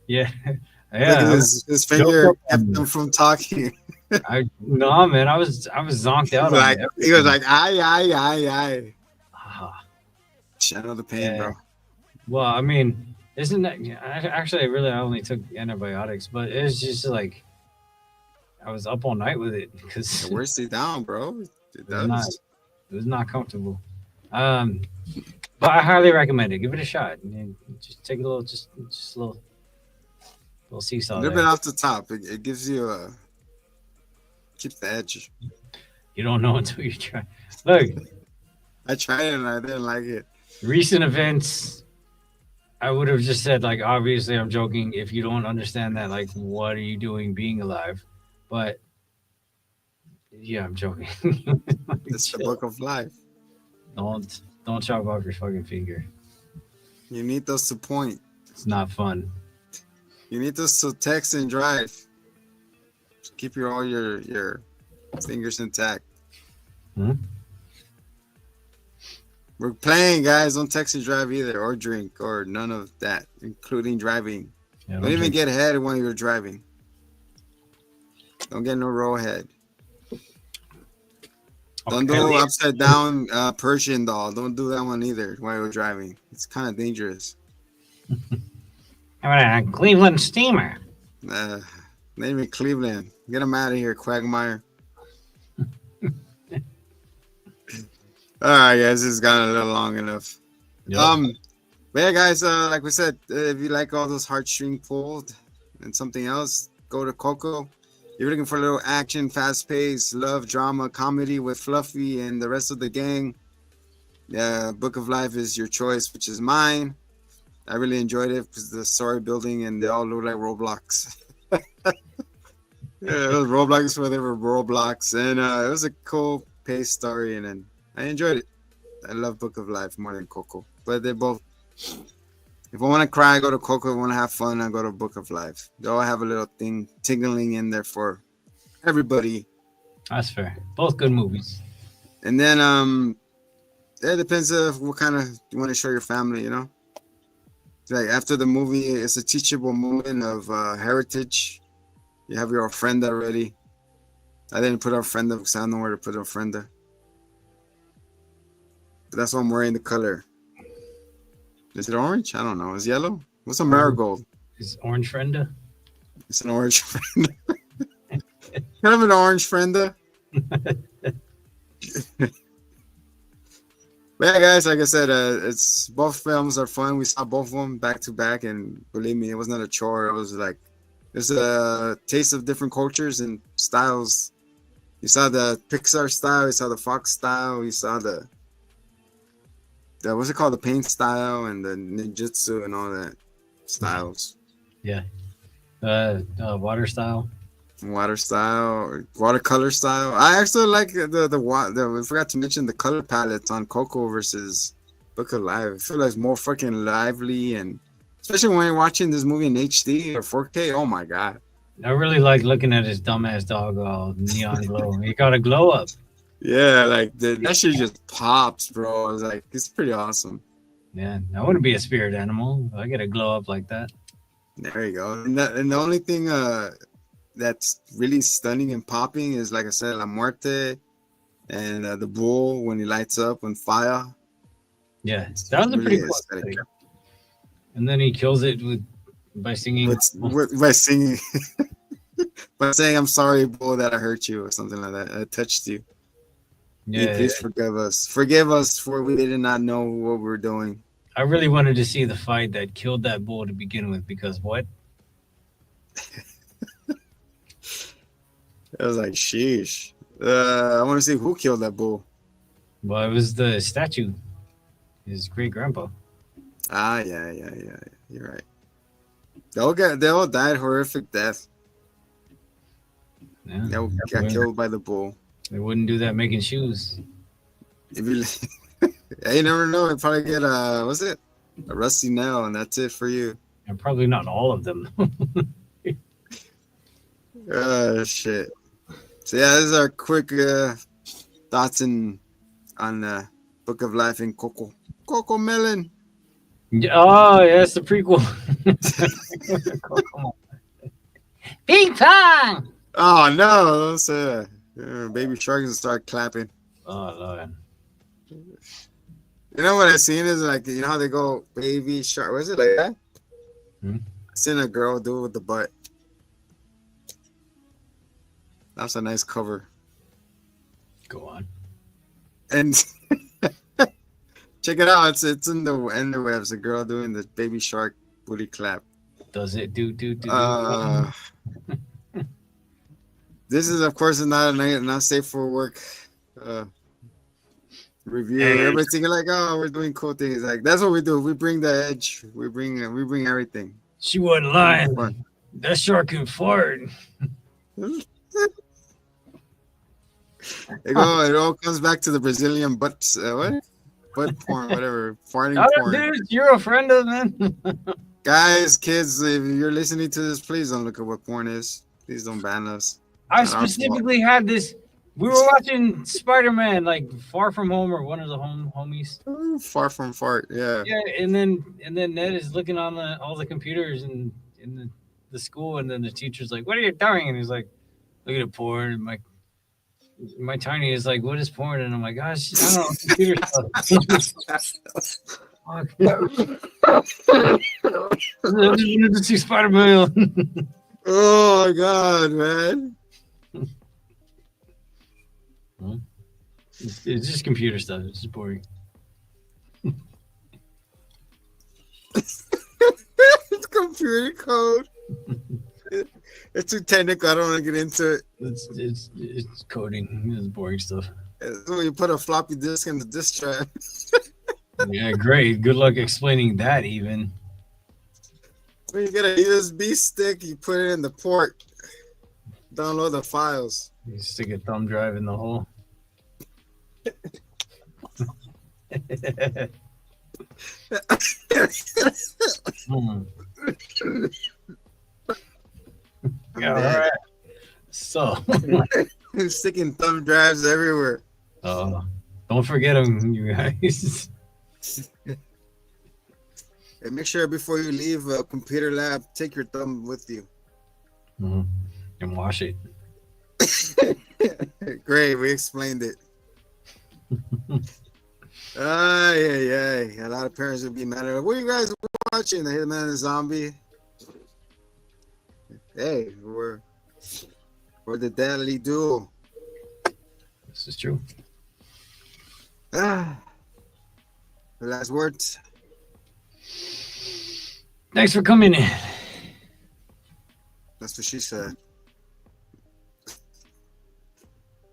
Yeah, Look yeah. at his finger kept him from talking. No, man, I was zonked out. Like on he was like, I. Ah, Channel the pain, Yeah. bro. well, I mean, isn't that actually? I only took antibiotics, but it's just like I was up all night with it because It wears you down, bro. It was not- does. it was not comfortable. But I highly recommend it. Give it a shot. And just take a little, just a little A seesaw. little There. bit off the top. It gives you a keeps the edge. You don't know until you try. Look, I tried it and I didn't like it. recent events. I would have just said like, obviously, I'm joking. If you don't understand that, like, what are you doing being alive? But yeah, I'm joking. It's the book of life. Don't chop off your fucking finger. You need those to point. It's not fun. You need those to text and drive. Keep all your fingers intact. Hmm? We're playing, guys. Don't text and drive either, or drink, or none of that, including driving. Yeah, Don't even get ahead when you're driving. Don't get no row ahead. Don't do upside down Persian doll. Don't do that one either while you're driving. It's kind of dangerous. How about a Cleveland steamer? Name it Cleveland. Get him out of here, Quagmire. All right, guys, this has gone a little long enough. Yep. But yeah, guys, like we said, if you like all those heartstring pulled and something else, go to Coco. You're looking for a little action, fast-paced, love, drama, comedy with Fluffy and the rest of the gang. Yeah, Book of Life is your choice, which is mine. I really enjoyed it because the story building and they all look like Roblox. Yeah, it was Roblox where they were Roblox, and it was a cool paced story, and then I enjoyed it. I love Book of Life more than Coco, but they're both. If I want to cry, I go to Coco. If I want to have fun, I go to Book of Life. They all have a little thing tingling in there for everybody. That's fair. Both good movies. And then it depends of what kind of you want to show your family, you know. Like after the movie, it's a teachable moment of heritage. You have your ofrenda ready. I didn't put ofrenda because I don't know where to put ofrenda. But that's why I'm wearing the color. Is it orange? I don't know. Is it yellow? What's a marigold? Is Orange Frenda? It's an orange friend. Kind of an orange friend. But yeah, guys, like I said, it's both films are fun. We saw both of them back to back, and believe me, it was not a chore. It was like there's a taste of different cultures and styles. You saw the Pixar style, you saw the Fox style, you saw the what's it called, the paint style and the ninjutsu and all that styles. Yeah. Water style. Water style, watercolor style. I actually like the we forgot to mention the color palettes on Coco versus Book of Life. I feel like it's more fucking lively, and especially when you're watching this movie in HD or 4K. Oh my god! I really like looking at his dumbass dog all neon glow. He got a glow up. Yeah, like that shit just pops, bro. It's like it's pretty awesome. Yeah, I wouldn't be a spirit animal. I get a glow up like that. There you go. And the only thing that's really stunning and popping is, like I said, La Muerte and the bull when he lights up on fire. Yeah, that was a pretty cool aesthetic. thing. And then he kills it by singing. By singing, by saying, "I'm sorry, bull, that I hurt you," or something like that. I touched you. Yeah, Please forgive us. Forgive us for we did not know what we were doing. I really wanted to see the fight that killed that bull to begin with, because what? I was like, sheesh. I want to see who killed that bull. Well, it was the statue, his great grandpa. Ah, yeah. You're right. They all died horrific death. Yeah, They all got killed by the bull. they wouldn't do that making shoes. If you, you never know. They probably get what's it? A rusty nail, and that's it for you. And probably not all of them. Oh shit. So yeah, this is our quick thoughts on Book of Life in Coco. Coco Melon. Oh, yeah, it's the prequel. Ping pong. Oh no, don't say that. Baby sharks and start clapping. Oh Lord. You know what I've seen is like, you know how they go baby shark. Was it like that? Hmm? I seen a girl do it with the butt. That's a nice cover. Go on. And check it out. It's in the interwebs. A girl doing the baby shark booty clap. Does it do? This is of course not safe for work review. Everybody's thinking like, oh, we're doing cool things. Like that's what we do. We bring the edge. We bring everything. She wasn't lying. Fun. That shark can fart. It all comes back to the Brazilian butt porn, whatever, farting porn. Dude, you're a friend of man. Guys, kids, if you're listening to this, please don't look at what porn is. Please don't ban us. I specifically had this. We were watching Spider-Man, like Far From Home, or one of the homies. Ooh, far from fart, yeah. Yeah, and then Ned is looking on all the computers in the school, and then the teacher's like, "What are you doing?" And he's like, "Looking at porn." And my tiny is like, "What is porn?" And I'm like, "Gosh, I don't know, computer stuff." Fuck. I just wanted to see Spider-Man. Oh my god, man. It's just computer stuff. It's just boring. It's computer code. It's too technical. I don't want to get into it. It's coding. It's boring stuff. It's when you put a floppy disk in the disk drive. Yeah, great. Good luck explaining that even. When you get a USB stick, you put it in the port. Download the files. You stick a thumb drive in the hole. Yeah, all right. So, sticking thumb drives everywhere. don't forget them, you guys. And make sure before you leave a computer lab, take your thumb with you. And wash it. Great, we explained it. Yeah. A lot of parents would be mad at us. What are you guys watching? The Hitman and Zombie. Hey, we're the deadly duo. This is true. The last words. Thanks for coming in. That's what she said.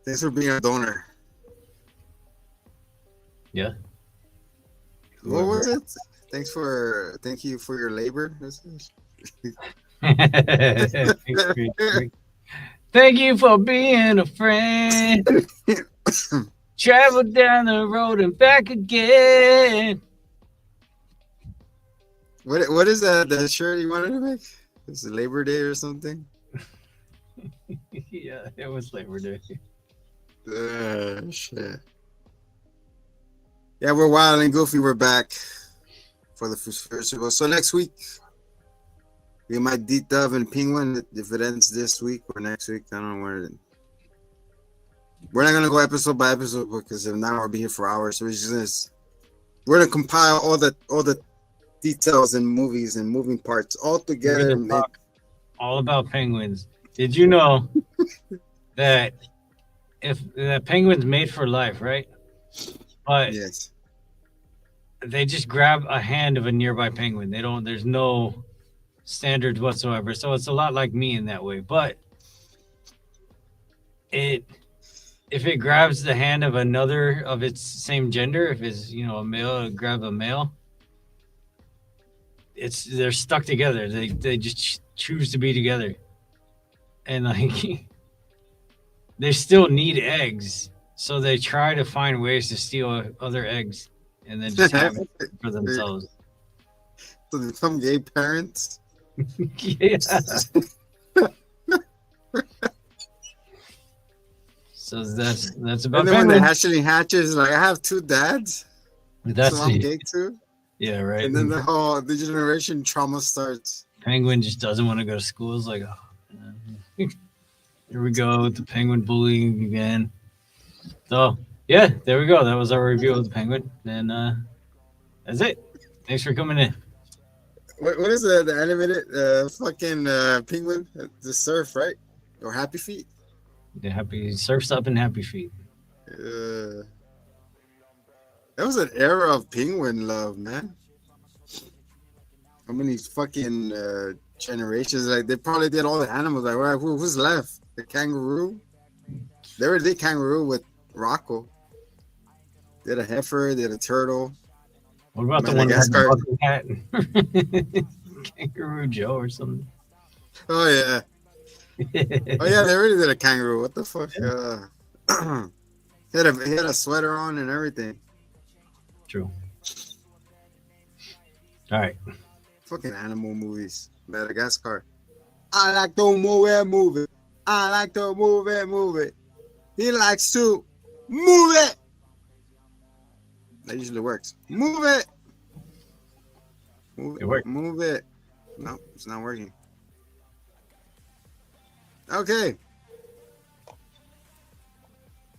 Thanks for being a donor. Yeah. What was it? Thank you for your labor. Thank you for being a friend. Travel down the road and back again. What is that shirt you wanted to make? Is it Labor Day or something? Yeah, it was Labor Day. Shit. Yeah, we're Wild and Goofy. We're back for the festival. So next week, we might D-Dub and Penguin if it ends this week or next week. I don't know where it. We're not gonna go episode by episode because if not, we'll be here for hours. So we're gonna compile all the details and movies and moving parts all together. And talk all about penguins. Did you know that that penguins made for life, right? But yes, they just grab a hand of a nearby penguin. There's no standards whatsoever. So it's a lot like me in that way. But if it grabs the hand of another of its same gender, if it's a male, it grab a male. They're stuck together. They just choose to be together, and like they still need eggs, so they try to find ways to steal other eggs and then just have it for themselves. So they become gay parents. Yeah. So that's about. And then when the hatchling hatches, like I have two dads, That's so I'm gay too. Yeah, right. And then the whole degeneration trauma starts. Penguin just doesn't want to go to school. It's like, here we go with the penguin bullying again. So yeah, there we go. That was our review of the penguin, and that's it. Thanks for coming in. What is the animated fucking penguin? The surf, right? Or Happy Feet? The happy surfs up and happy feet. That was an era of penguin love, man. How many fucking generations? Like they probably did all the animals. Like, right, who's left? The kangaroo. They already did kangaroo with Rocco. They had a heifer. They had a turtle. What about the one that had the bucket hat? Kangaroo Joe or something. Oh yeah. Oh yeah, they already did a kangaroo. What the fuck? He had a sweater on and everything. True. All right. Fucking animal movies. Madagascar. I like to move it. I like to move it. He likes to move it. That usually works. Move it. Move It worked. Move it. No, it's not working. Okay.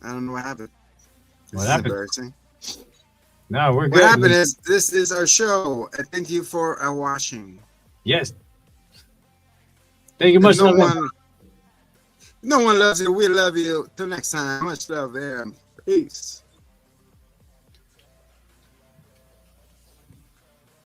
I don't know what happened. What happened? Embarrassing. No, we're good. What happened is this is our show. And thank you for watching. Yes. Thank you much. No one loves you. We love you. Till next time. Much love there. Peace.